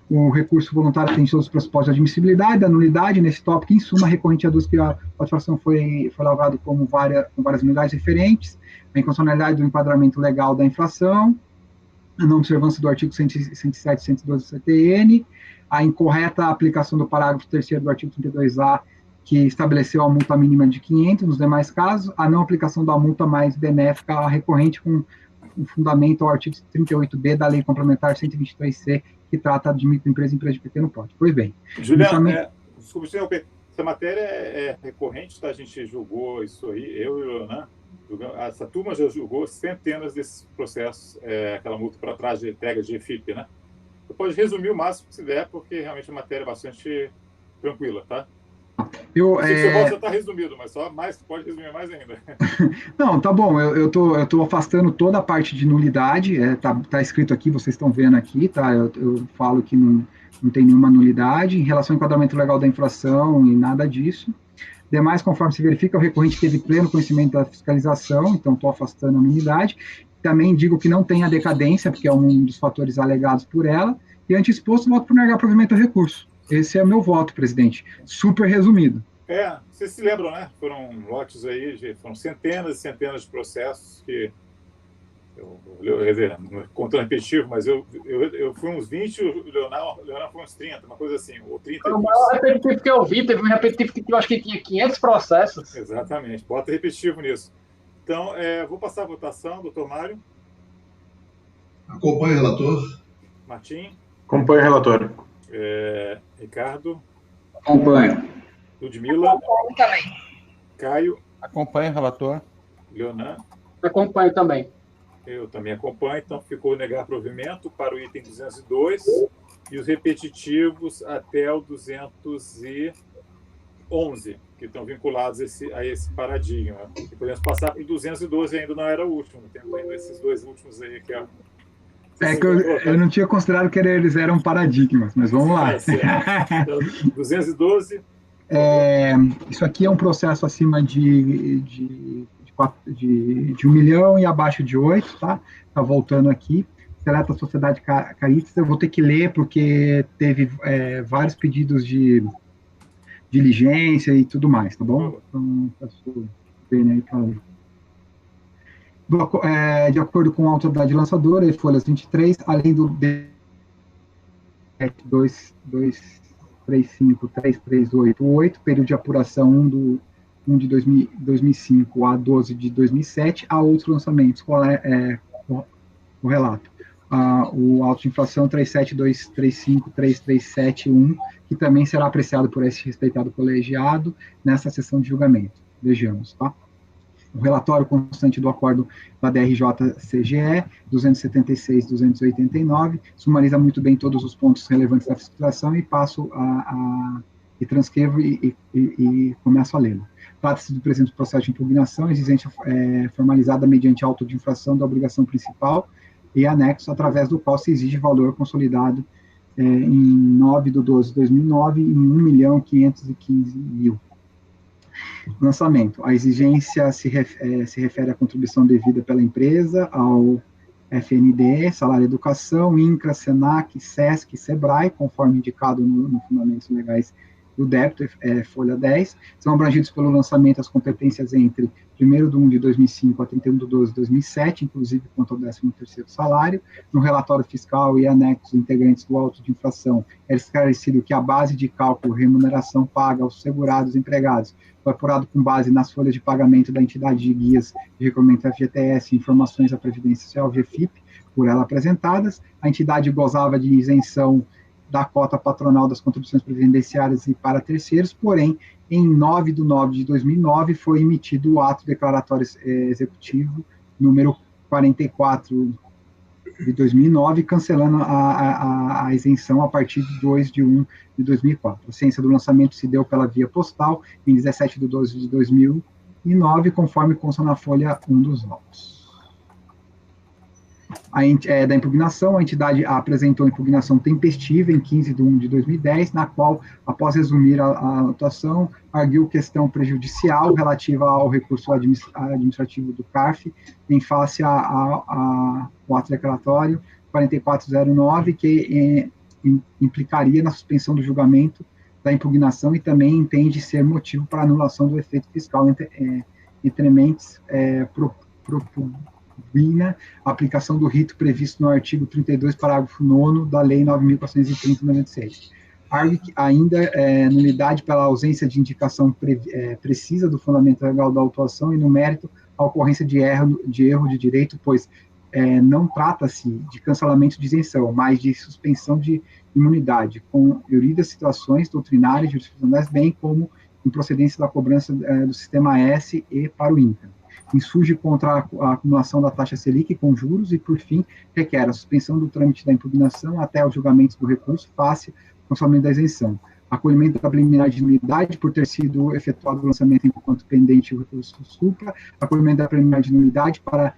O recurso voluntário tem todos os pressupostos de admissibilidade, da nulidade, nesse tópico, em suma, recorrente aduz que a infração foi lavrada com várias unidades diferentes, a inconstitucionalidade do enquadramento legal da infração, a não observância do artigo 107 e 112 do CTN, a incorreta aplicação do parágrafo 3º do artigo 32A, que estabeleceu a multa mínima de 500, nos demais casos, a não aplicação da multa mais benéfica à recorrente com um fundamento ao artigo 38B da Lei Complementar 123C, que trata de microempresa e empresa de pequeno porte. Pois bem. Juliano, desculpa, essa matéria é recorrente, tá? A gente julgou isso aí, eu e o Leonan, essa turma já julgou centenas desses processos, aquela multa para trás de entrega de EFIP, né? Você pode resumir o máximo que se der, porque realmente a matéria é bastante tranquila, tá? Você está resumido, mas só mais, pode resumir mais ainda. Não, tá bom, eu tô afastando toda a parte de nulidade, tá escrito aqui, vocês estão vendo aqui, tá? Eu falo que não tem nenhuma nulidade em relação ao enquadramento legal da infração e nada disso. Demais, conforme se verifica, o recorrente teve pleno conhecimento da fiscalização, então estou afastando a nulidade. Também digo que não tem a decadência, porque é um dos fatores alegados por ela, e ante exposto, voto por negar provimento ao recurso. Esse é o meu voto, presidente. Super resumido. Vocês se lembram, né? Foram lotes aí, foram centenas e centenas de processos que contando repetitivo, mas eu fui uns 20, o Leonardo foi uns 30, uma coisa assim, ou 30. O maior repetitivo que eu vi, teve um repetitivo que eu acho que tinha 500 processos. Exatamente, bota repetitivo nisso. Então, vou passar a votação, doutor Mário. Acompanhe o relator. Martim. Acompanhe o relator. Ricardo. Acompanho. Ludmila. Acompanho também. Caio. Acompanho o relator. Leonan. Acompanho também. Eu também acompanho, então ficou negar provimento para o item 202 e os repetitivos até o 211, que estão vinculados a esse paradigma. E podemos passar para o 212, ainda não era o último, temos ainda esses dois últimos aí que que eu não tinha considerado que eles eram paradigmas, mas vamos lá. Então, 212. Isso aqui é um processo acima de 1 milhão e abaixo de 8, tá? Tá voltando aqui. Seleta Sociedade Caritas, eu vou ter que ler porque teve vários pedidos de diligência e tudo mais, tá bom? Então, peço pena aí para ler. De acordo com a autoridade lançadora, e folhas 23, além do 2353388, período de apuração 1 de 2005 a 12 de 2007, há outros lançamentos. Qual é o relato? O auto de infração 372353371, que também será apreciado por esse respeitado colegiado nessa sessão de julgamento. Vejamos, tá? O relatório constante do acordo da DRJ-CGE 276-289 sumariza muito bem todos os pontos relevantes da fiscalização e passo e transcrevo e começo a lê-lo. Trata-se do presente processo de impugnação, exigência formalizada mediante auto de infração da obrigação principal e anexo, através do qual se exige valor consolidado em 9/12/2009 em 1.515.000. Lançamento. A exigência se refere à contribuição devida pela empresa ao FNDE, Salário Educação, INCRA, SENAC, SESC, SEBRAE, conforme indicado no fundamentos legais do débito, folha 10. São abrangidos pelo lançamento as competências entre 1º/1 de 2005 a 31/12/2007, inclusive quanto ao 13º salário. No relatório fiscal e anexos integrantes do auto de infração, é esclarecido que a base de cálculo remuneração paga aos segurados empregados foi apurado com base nas folhas de pagamento da entidade de guias de recomendo FGTS e informações da Previdência Social, GFIP, por ela apresentadas. A entidade gozava de isenção da cota patronal das contribuições previdenciárias e para terceiros, porém, em 9 de 9 de 2009, foi emitido o ato declaratório executivo número 44 de 2009, cancelando a isenção a partir de 2 de 1 de 2004. A ciência do lançamento se deu pela via postal em 17 de 12 de 2009, conforme consta na folha 1 dos autos. Da impugnação, a entidade apresentou impugnação tempestiva em 15 de 1 de 2010, na qual, após resumir a atuação, arguiu questão prejudicial relativa ao recurso administrativo do CARF, em face ao ato declaratório 4409, que implicaria na suspensão do julgamento da impugnação e também entende ser motivo para anulação do efeito fiscal entre mentes a aplicação do rito previsto no artigo 32, parágrafo 9º da Lei 9.430/96. Argue ainda nulidade pela ausência de indicação precisa do fundamento legal da autuação e no mérito a ocorrência de erro de direito, pois não trata-se de cancelamento de isenção, mas de suspensão de imunidade, com maioria situações doutrinárias e jurisdicionais, bem como improcedência da cobrança do sistema S e para o INCA. Insurge contra a acumulação da taxa Selic com juros e, por fim, requer a suspensão do trâmite da impugnação até o julgamento do recurso face ao cancelamento da isenção. Acolhimento da preliminar de nulidade por ter sido efetuado o lançamento enquanto pendente o recurso supra, acolhimento da preliminar de nulidade para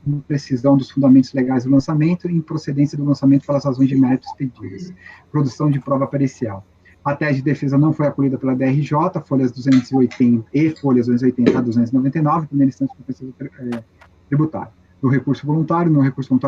imprecisão dos fundamentos legais do lançamento e improcedência do lançamento pelas razões de méritos pedidas. Produção de prova pericial. A tese de defesa não foi acolhida pela DRJ, folhas 280 e folhas 280 a 299, primeira instância do processo tributário. No recurso voluntário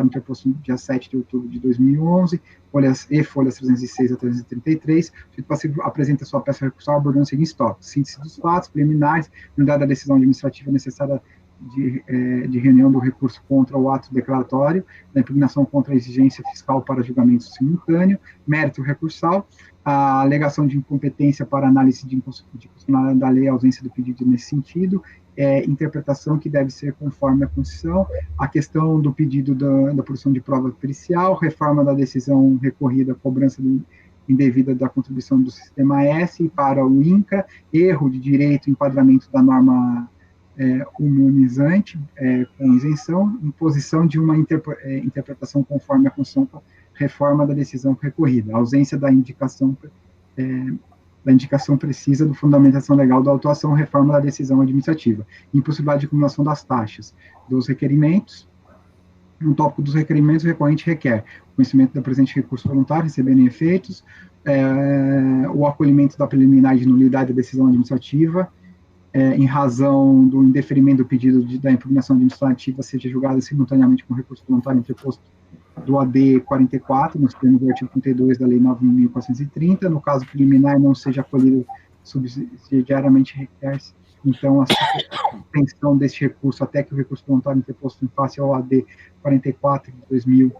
interposto no dia 7 de outubro de 2011, folhas 306 a 333, o sujeito passivo apresenta sua peça recursal abordando os seguintes tópicos: síntese dos fatos, preliminares, unidade da decisão administrativa necessária de reunião do recurso contra o ato declaratório, da impugnação contra a exigência fiscal para julgamento simultâneo, mérito recursal, a alegação de incompetência para análise de constitucionalidade da lei, a ausência do pedido nesse sentido, interpretação que deve ser conforme a Constituição, a questão do pedido da produção de prova pericial, reforma da decisão recorrida, cobrança indevida da contribuição do sistema S para o INCA, erro de direito, enquadramento da norma humanizante com isenção, imposição de uma interpretação conforme a Constituição, reforma da decisão recorrida, ausência da indicação precisa do fundamentação legal da autuação, reforma da decisão administrativa, impossibilidade de acumulação das taxas, dos requerimentos. No tópico dos requerimentos, o recorrente requer conhecimento do presente recurso voluntário, receberem efeitos, o acolhimento da preliminar de nulidade da decisão administrativa, em razão do indeferimento do pedido da impugnação administrativa seja julgada simultaneamente com o recurso voluntário interposto do AD 44, nos termos do artigo 32 da Lei 9.430, no caso preliminar não seja acolhido subsidiariamente, requer-se, então, a suspensão deste recurso até que o recurso voluntário interposto em face ao AD 44 de 2000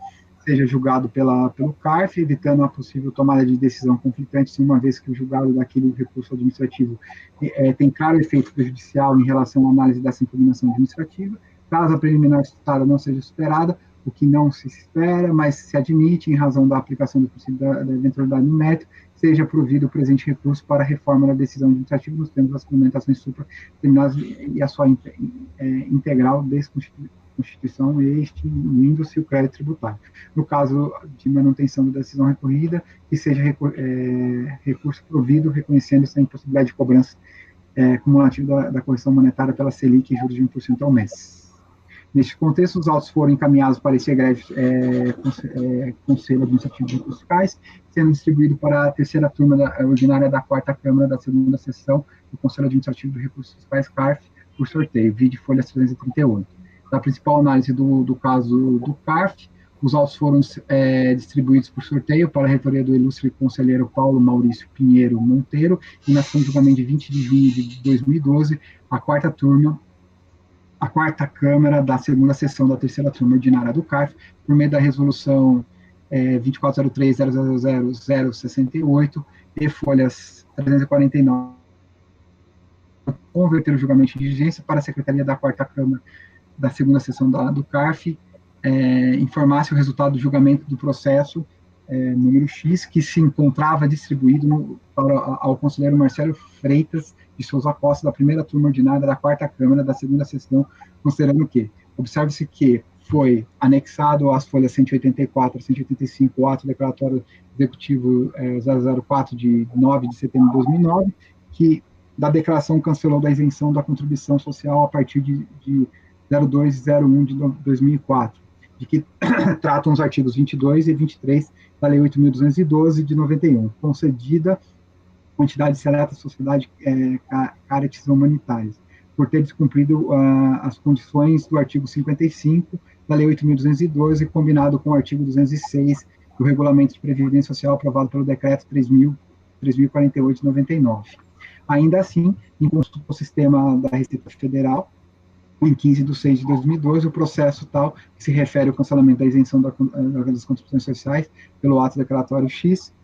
seja julgado pelo CARF, evitando a possível tomada de decisão conflitante, uma vez que o julgado daquele recurso administrativo tem claro efeito prejudicial em relação à análise dessa impugnação administrativa, caso a preliminar citada não seja superada, o que não se espera, mas se admite, em razão da aplicação do princípio da eventualidade no mérito, seja provido o presente recurso para a reforma da decisão administrativa nos termos das fundamentações supraterminadas e a sua integral desconstituição e extinguindo-se o crédito tributário. No caso de manutenção da decisão recorrida, que seja recurso provido, reconhecendo-se a impossibilidade de cobrança cumulativa da correção monetária pela Selic e juros de 1% ao mês. Neste contexto, os autos foram encaminhados para esse egrégio Conselho Administrativo de Recursos Fiscais, sendo distribuído para a terceira turma ordinária da quarta Câmara da segunda sessão do Conselho Administrativo de Recursos Fiscais, CARF, por sorteio, vide folha 338. Da principal análise do caso do CARF, os autos foram distribuídos por sorteio para a reitoria do ilustre conselheiro Paulo Maurício Pinheiro Monteiro, e na ação de julgamento de 20 de junho de 2012, a quarta Câmara da segunda sessão da terceira turma ordinária do CARF, por meio da resolução 2403.000.068 e folhas 349, converter o julgamento de diligência para a Secretaria da quarta Câmara da segunda sessão do CARF, informasse o resultado do julgamento do processo número X, que se encontrava distribuído ao conselheiro Marcelo Freitas de Souza Costa, da primeira turma ordinária da 4ª Câmara, da 2ª sessão, considerando que, observe-se que foi anexado às folhas 184 e 185 o ato declaratório executivo 004 de 9 de setembro de 2009, que da declaração cancelou da isenção da contribuição social a partir de 0201 de 2004, de que tratam os artigos 22 e 23 da Lei 8.212 de 91, concedida quantidade seleta à sociedade Caritas Humanitárias, por ter descumprido as condições do artigo 55 da Lei 8.212, combinado com o artigo 206 do Regulamento de Previdência Social aprovado pelo Decreto 3.048 de 99. Ainda assim, em consulta ao sistema da Receita Federal, em 15 de 6 de 2012, o processo tal, que se refere ao cancelamento da isenção das contribuições sociais pelo ato declaratório X,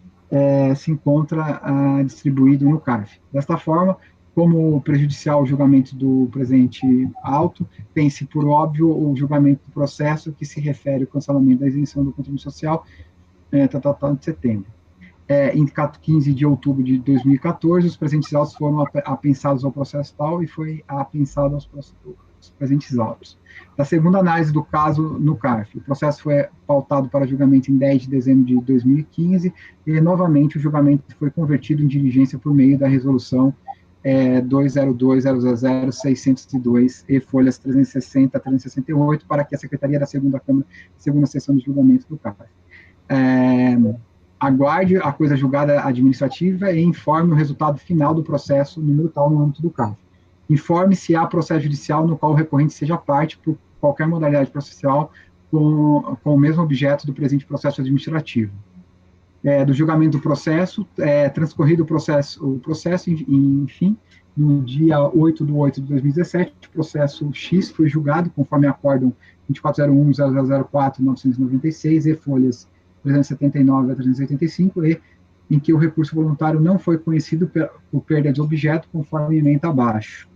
se encontra distribuído no CARF. Desta forma, como prejudicial ao julgamento do presente auto, tem-se por óbvio o julgamento do processo que se refere ao cancelamento da isenção do contribuição social de setembro. Em 15 de outubro de 2014, os presentes autos foram apensados ao processo tal e foi apensado aos presentes autos. Da segunda análise do caso no CARF, o processo foi pautado para julgamento em 10 de dezembro de 2015 e, novamente, o julgamento foi convertido em diligência por meio da resolução 202.000.602 e folhas 360 a 368 para que a Secretaria da Segunda Câmara, segunda sessão de julgamento do CARF, aguarde a coisa julgada administrativa e informe o resultado final do processo número tal no âmbito do CARF. Informe se há processo judicial no qual o recorrente seja parte por qualquer modalidade processual com o mesmo objeto do presente processo administrativo. Do julgamento do processo, transcorrido o processo, enfim, no dia 8 de 8 de 2017, o processo X foi julgado conforme acórdão 2401.0004.996 e folhas 379 a 385, e em que o recurso voluntário não foi conhecido por perda de objeto, conforme ementa abaixo.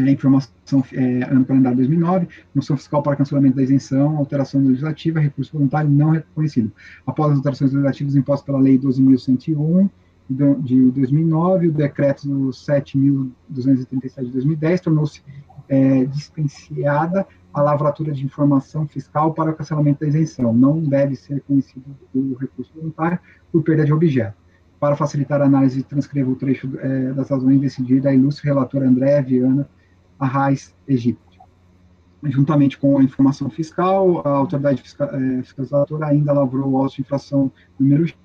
Informação, ano calendário 2009, moção fiscal para cancelamento da isenção, alteração legislativa, recurso voluntário não reconhecido. Após as alterações legislativas impostas pela Lei 12.101 de 2009, o Decreto 7.237 de 2010 tornou-se dispenseada a lavratura de informação fiscal para o cancelamento da isenção. Não deve ser conhecido o recurso voluntário por perda de objeto. Para facilitar a análise, transcrevo o trecho das razões decididas da ilustre relatora Andréa Viana Arraes Egito. Juntamente com a informação fiscal, a autoridade fiscalizadora ainda lavrou o auto de infração número X,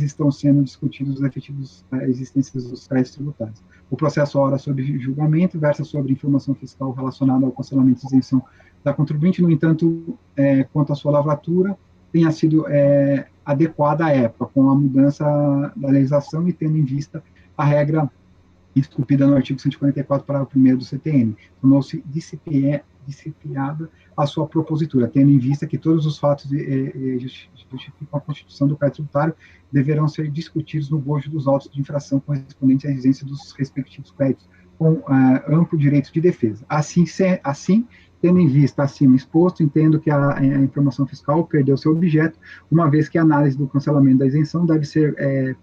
estão sendo discutidos os efetivos existências dos créditos tributários. O processo ora sobre julgamento, versa sobre informação fiscal relacionada ao cancelamento de isenção da contribuinte, no entanto, quanto à sua lavratura, tenha sido adequada à época, com a mudança da legislação e tendo em vista a regra esculpida no artigo 144, parágrafo 1º do CTN. Tornou-se disciplinada a sua propositura, tendo em vista que todos os fatos justificam a constituição do crédito tributário deverão ser discutidos no bojo dos autos de infração correspondente à exigência dos respectivos créditos, com amplo direito de defesa. Assim, tendo em vista acima exposto, entendo que a informação fiscal perdeu seu objeto, uma vez que a análise do cancelamento da isenção deve ser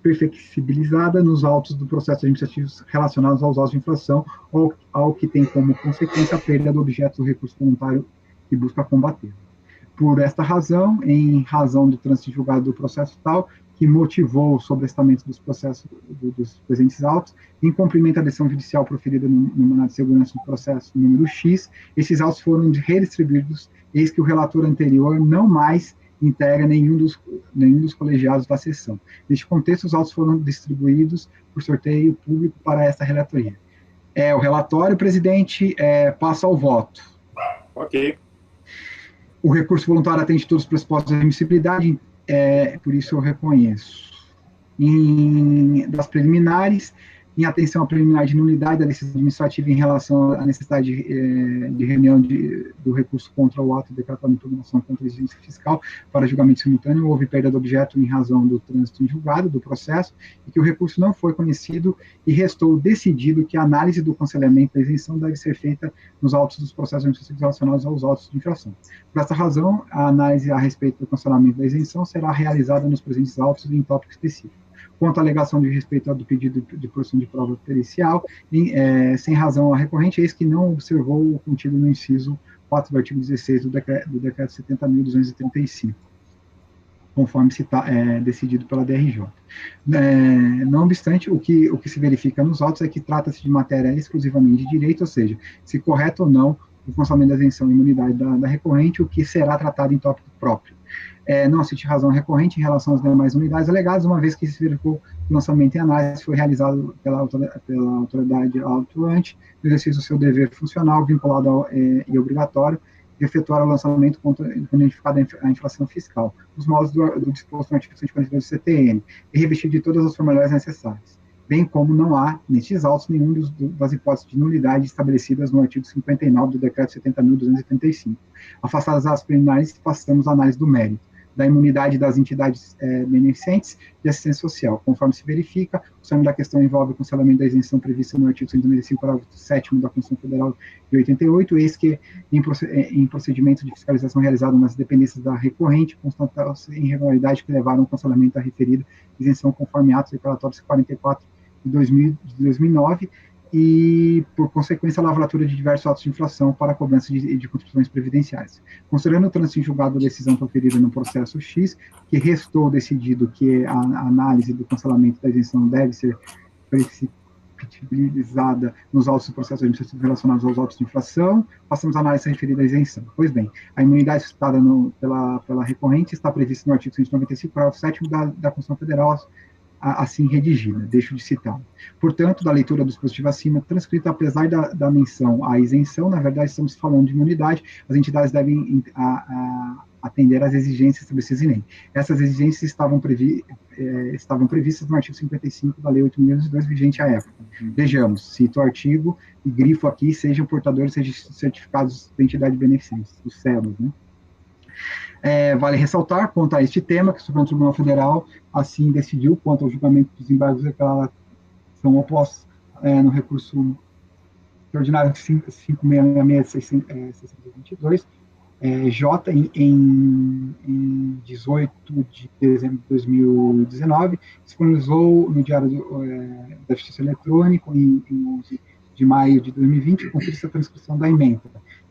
perfectibilizada nos autos do processo administrativo relacionados aos autos de infração, ou ao que tem como consequência a perda do objeto do recurso voluntário que busca combater. Por esta razão, em razão do trânsito julgado do processo tal, que motivou o sobrestamento dos processos dos presentes autos, em cumprimento à decisão judicial proferida no mandado de segurança do processo número X, esses autos foram redistribuídos, eis que o relator anterior não mais integra nenhum dos colegiados da sessão. Neste contexto, os autos foram distribuídos por sorteio público para esta relatoria. O relatório, presidente, passa ao voto. Ok. O recurso voluntário atende todos os pressupostos de admissibilidade, por isso eu reconheço. Das preliminares, em atenção à preliminar de nulidade da decisão administrativa em relação à necessidade de reunião do recurso contra o ato decretado de impugnação contra a exigência fiscal para julgamento simultâneo, houve perda do objeto em razão do trânsito em julgado do processo, e que o recurso não foi conhecido e restou decidido que a análise do cancelamento da isenção deve ser feita nos autos dos processos administrativos relacionados aos autos de infração. Por essa razão, a análise a respeito do cancelamento da isenção será realizada nos presentes autos em tópico específico. Quanto à alegação de respeito ao do pedido de produção de prova pericial, sem razão a recorrente, eis que não observou o contido no inciso 4 do artigo 16 do decreto 70.235, conforme decidido pela DRJ. Não obstante, o que se verifica nos autos é que trata-se de matéria exclusivamente de direito, ou seja, se correto ou não o cancelamento da isenção e imunidade da recorrente, o que será tratado em tópico próprio. Não assiste razão recorrente em relação às demais unidades alegadas, uma vez que se verificou que o lançamento em análise foi realizado pela autoridade autuante, no exercício do seu dever funcional, vinculado e obrigatório, de efetuar o lançamento quando identificada a infração fiscal, nos moldes do disposto no artigo 142 do CTN, e revestido de todas as formalidades necessárias, bem como não há, nestes autos, nenhum das hipóteses de nulidade estabelecidas no artigo 59 do decreto 70.235. Afastadas as preliminares, passamos à análise do mérito, da imunidade das entidades beneficentes de assistência social. Conforme se verifica, o cerne da questão envolve o cancelamento da isenção prevista no artigo 195, parágrafo 7º da Constituição Federal de 88, eis que, em procedimento de fiscalização realizado nas dependências da recorrente, constatou-se irregularidade que levaram ao cancelamento da referida isenção conforme atos declaratórios 44 de 2009, e, por consequência, a lavratura de diversos atos de infração para a cobrança de contribuições previdenciárias. Considerando o trânsito em julgado da decisão proferida no processo X, que restou decidido que a análise do cancelamento da isenção deve ser precipitada nos autos do processo administrativo relacionados aos autos de infração, passamos à análise referida à isenção. Pois bem, a imunidade suscitada pela recorrente está prevista no artigo 195, parágrafo 7º da Constituição Federal, assim redigida, deixo de citar. Portanto, da leitura do dispositivo acima, transcrito, apesar da menção à isenção, na verdade estamos falando de imunidade, as entidades devem atender às exigências estabelecidas em lei. Essas exigências estavam previstas no artigo 55 da Lei 8.202, vigente à época. Vejamos, cito o artigo e grifo aqui, sejam portadores de certificados de entidade beneficente, os CEBAs, né? Vale ressaltar, quanto a este tema, que o Supremo Tribunal Federal assim decidiu quanto ao julgamento dos embargos declarados são opostos no recurso ordinário 566-622, J, em 18 de dezembro de 2019, disponibilizou no Diário da Justiça Eletrônico, em 11 de maio de 2020, confere-se a transcrição da emenda.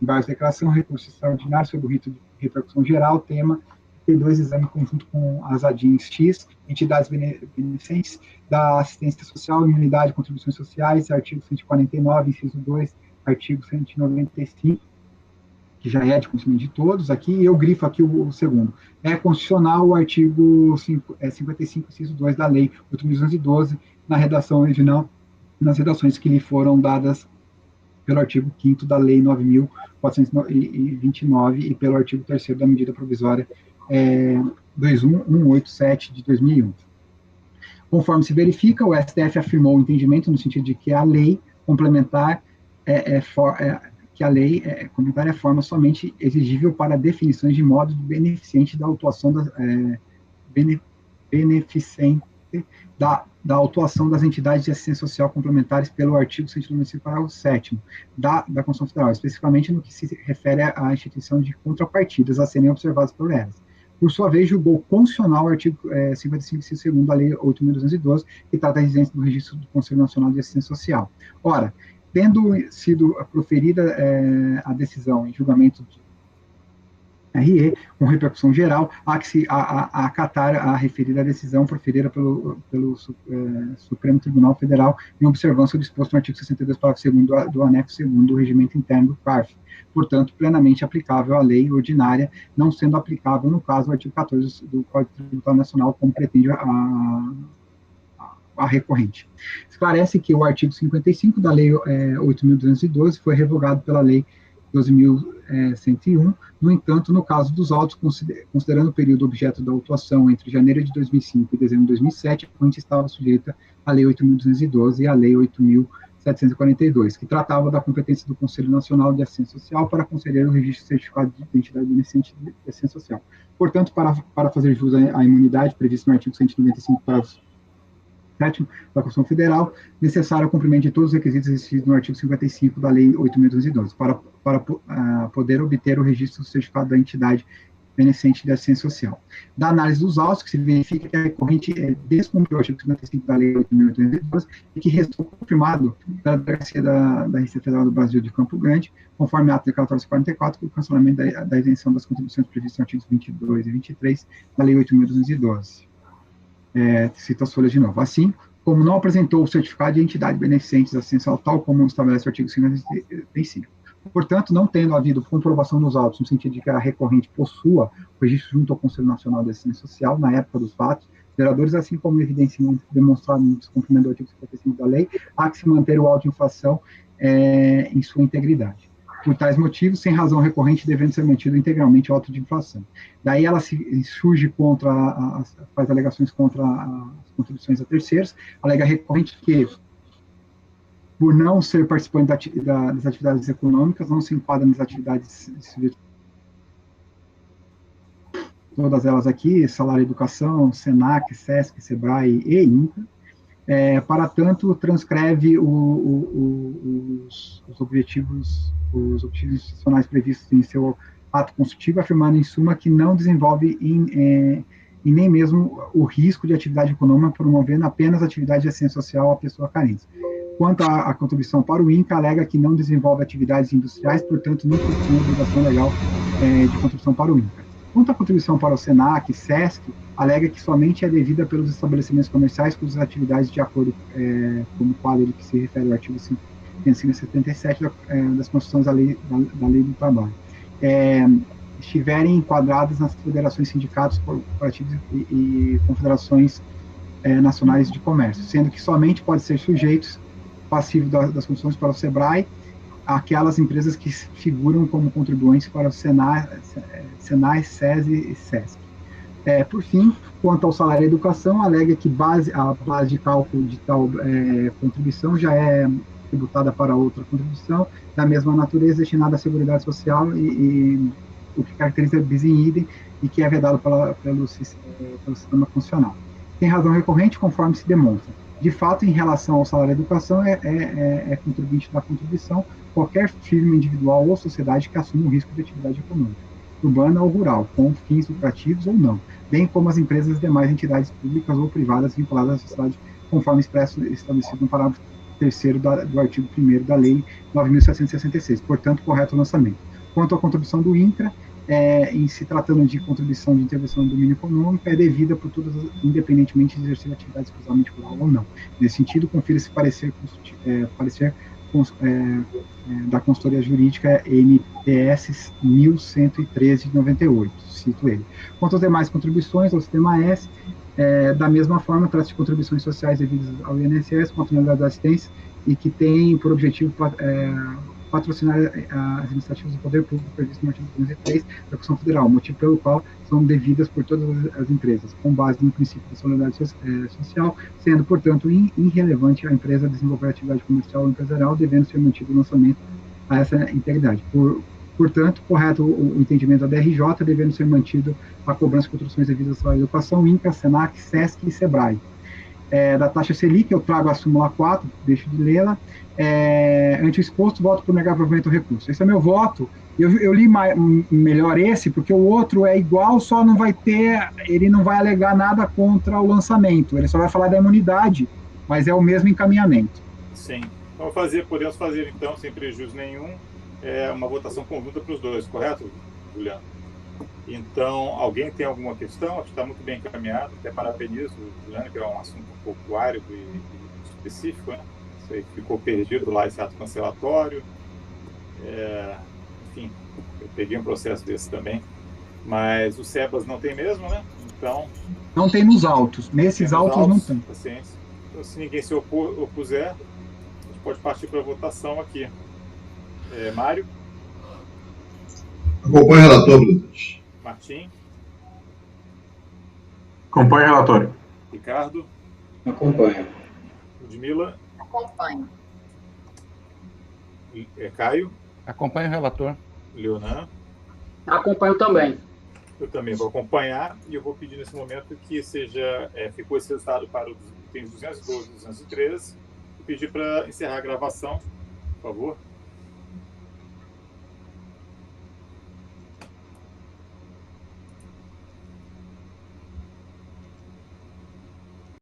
Embargos de declaração, recurso extraordinário sobre o rito de repercussão geral, tema T2, exame conjunto com as ADINs X, entidades beneficentes da assistência social, imunidade e contribuições sociais, artigo 149, inciso 2, artigo 195, que já é de conhecimento de todos aqui, e eu grifo aqui o segundo. É constitucional o artigo 55, inciso 2 da Lei 8.212, na redação original, nas redações que lhe foram dadas pelo artigo 5º da Lei 9.429 e pelo artigo 3º da medida provisória 21187 de 2001. Conforme se verifica, o STF afirmou o entendimento no sentido de que a lei complementar complementar é forma somente exigível para definições de modo de beneficente da autuação da autuação das entidades de assistência social complementares pelo artigo 195, parágrafo 7º da Constituição Federal, especificamente no que se refere à instituição de contrapartidas a serem observadas por elas. Por sua vez, julgou constitucional o artigo 55, inciso 2 da Lei 8.212, que trata da exigência do registro do Conselho Nacional de Assistência Social. Ora, tendo sido proferida a decisão em julgamento de RE, com repercussão geral, há que se acatar a referida decisão proferida pelo Supremo Tribunal Federal em observância ao disposto no artigo 62, parágrafo 2º do anexo 2º do regimento interno do CARF, portanto, plenamente aplicável à lei ordinária, não sendo aplicável, no caso, o artigo 14 do Código Tributário Nacional, como pretende a recorrente. Esclarece que o artigo 55 da Lei 8.212 foi revogado pela Lei 12.000 101. No entanto, no caso dos autos, considerando o período objeto da autuação entre janeiro de 2005 e dezembro de 2007, a corrente estava sujeita à Lei 8.212 e à Lei 8.742, que tratava da competência do Conselho Nacional de Assistência Social para conceder o registro certificado de identidade beneficente de assistência social. Portanto, para fazer jus à imunidade prevista no artigo 195, parágrafo 7º da Constituição Federal, necessário o cumprimento de todos os requisitos exigidos no artigo 55 da Lei 8.212, para poder obter o registro do certificado da entidade beneficente de assistência social. Da análise dos autos, que se verifica que a recorrente descumpriu o artigo 55 da Lei 8.812 e que restou confirmado pela Delegacia da Receita Federal do Brasil de Campo Grande, conforme ato declaratório 44, com o cancelamento da isenção das contribuições previstas nos artigos 22 e 23 da Lei 8.212. Cito as folhas de novo. Assim, como não apresentou o certificado de entidade beneficente de assistência social, tal como estabelece o artigo 55. Portanto, não tendo havido comprovação nos autos, no sentido de que a recorrente possua o registro junto ao Conselho Nacional de Assistência Social, na época dos fatos, vereadores, assim como evidenciamento demonstrado no descumprimento do artigo 55 da lei, há que se manter o auto de infração em sua integridade. Por tais motivos, sem razão recorrente, devendo ser mantido integralmente o auto de infração. Daí ela surge faz alegações contra as contribuições a terceiros, alega recorrente que, por não ser participante das atividades econômicas, não se enquadra nas atividades todas elas aqui, Salário Educação, SENAC, SESC, SEBRAE e INCA. Para tanto, transcreve os objetivos institucionais previstos em seu ato constitutivo, afirmando, em suma, que não desenvolve e nem mesmo o risco de atividade econômica, promovendo apenas atividade de assistência social à pessoa carente. Quanto à contribuição para o INCA, alega que não desenvolve atividades industriais, portanto, não possui obrigação legal de contribuição para o INCA. Quanto à contribuição para o SENAC, SESC, alega que somente é devida pelos estabelecimentos comerciais cujas atividades, de acordo com o quadro que se refere ao artigo 577 das Constituições da Lei do Trabalho, estiverem enquadradas nas federações, sindicatos, corporativos e confederações nacionais de comércio, sendo que somente pode ser sujeitos passivos das condições para o SEBRAE aquelas empresas que figuram como contribuintes para o Senai, SESI e SESC. Por fim, quanto ao salário e educação, alega que a base de cálculo de tal contribuição já é tributada para outra contribuição da mesma natureza destinada à Seguridade Social e o que caracteriza bis in idem e que é vedado pelo sistema funcional. Tem razão recorrente, conforme se demonstra. De fato, em relação ao salário e educação, é contribuinte da contribuição qualquer firma individual ou sociedade que assuma o risco de atividade econômica, urbana ou rural, com fins lucrativos ou não, bem como as empresas e demais entidades públicas ou privadas vinculadas à sociedade, conforme estabelecido no parágrafo 3º do artigo 1º da Lei 9.766. Portanto, correto o lançamento. Quanto à contribuição do INCRA, em se tratando de contribuição de intervenção no domínio econômico, é devida por todas, independentemente de exercer atividade exclusivamente rural ou não. Nesse sentido, confira-se parecer da consultoria jurídica NPS 1113 de 98, cito ele. Quanto às demais contribuições ao sistema S, da mesma forma, trata-se de contribuições sociais devidas ao INSS com a finalidade da assistência e que tem por objetivo patrocinar as iniciativas do poder público previstas no artigo 203 da Constituição Federal, motivo pelo qual são devidas por todas as empresas, com base no princípio da solidariedade social, sendo, portanto, irrelevante a empresa desenvolver atividade comercial ou empresarial, devendo ser mantido o lançamento a essa integridade. Portanto, correto o entendimento da DRJ, devendo ser mantido a cobrança de contribuições devidas à saúde e educação, INCA, SENAC, SESC e SEBRAE. Da taxa Selic, eu trago a súmula 4, deixo de lê-la. Ante o exposto, voto por negar provimento ao recurso. Esse é meu voto. Eu li melhor esse, porque o outro é igual, só não vai ter, ele não vai alegar nada contra o lançamento, ele só vai falar da imunidade, mas é o mesmo encaminhamento. Sim. Então, podemos fazer, então, sem prejuízo nenhum, uma votação conjunta para os dois, correto, Juliano? Então, alguém tem alguma questão? Acho que está muito bem encaminhado. Até parabenizo o Juliano, que é um assunto um pouco árido e específico, né? Você ficou perdido lá, esse ato cancelatório. Enfim, eu peguei um processo desse também. Mas o SEBAS não tem mesmo, né? Então... Não tem nos autos. Nesses autos não tem. Paciência. Então, se ninguém se opuser, a gente pode partir para a votação aqui. Mário? Acompanho o relator, presidente. Martim, Acompanho o relatório. Ricardo, Acompanho. Ludmila, Acompanho. Caio, Acompanha o relator. Leonan. Acompanho também. Eu também vou acompanhar e eu vou pedir nesse momento que ficou esse resultado para os itens 212 e 213 e pedir para encerrar a gravação, por favor.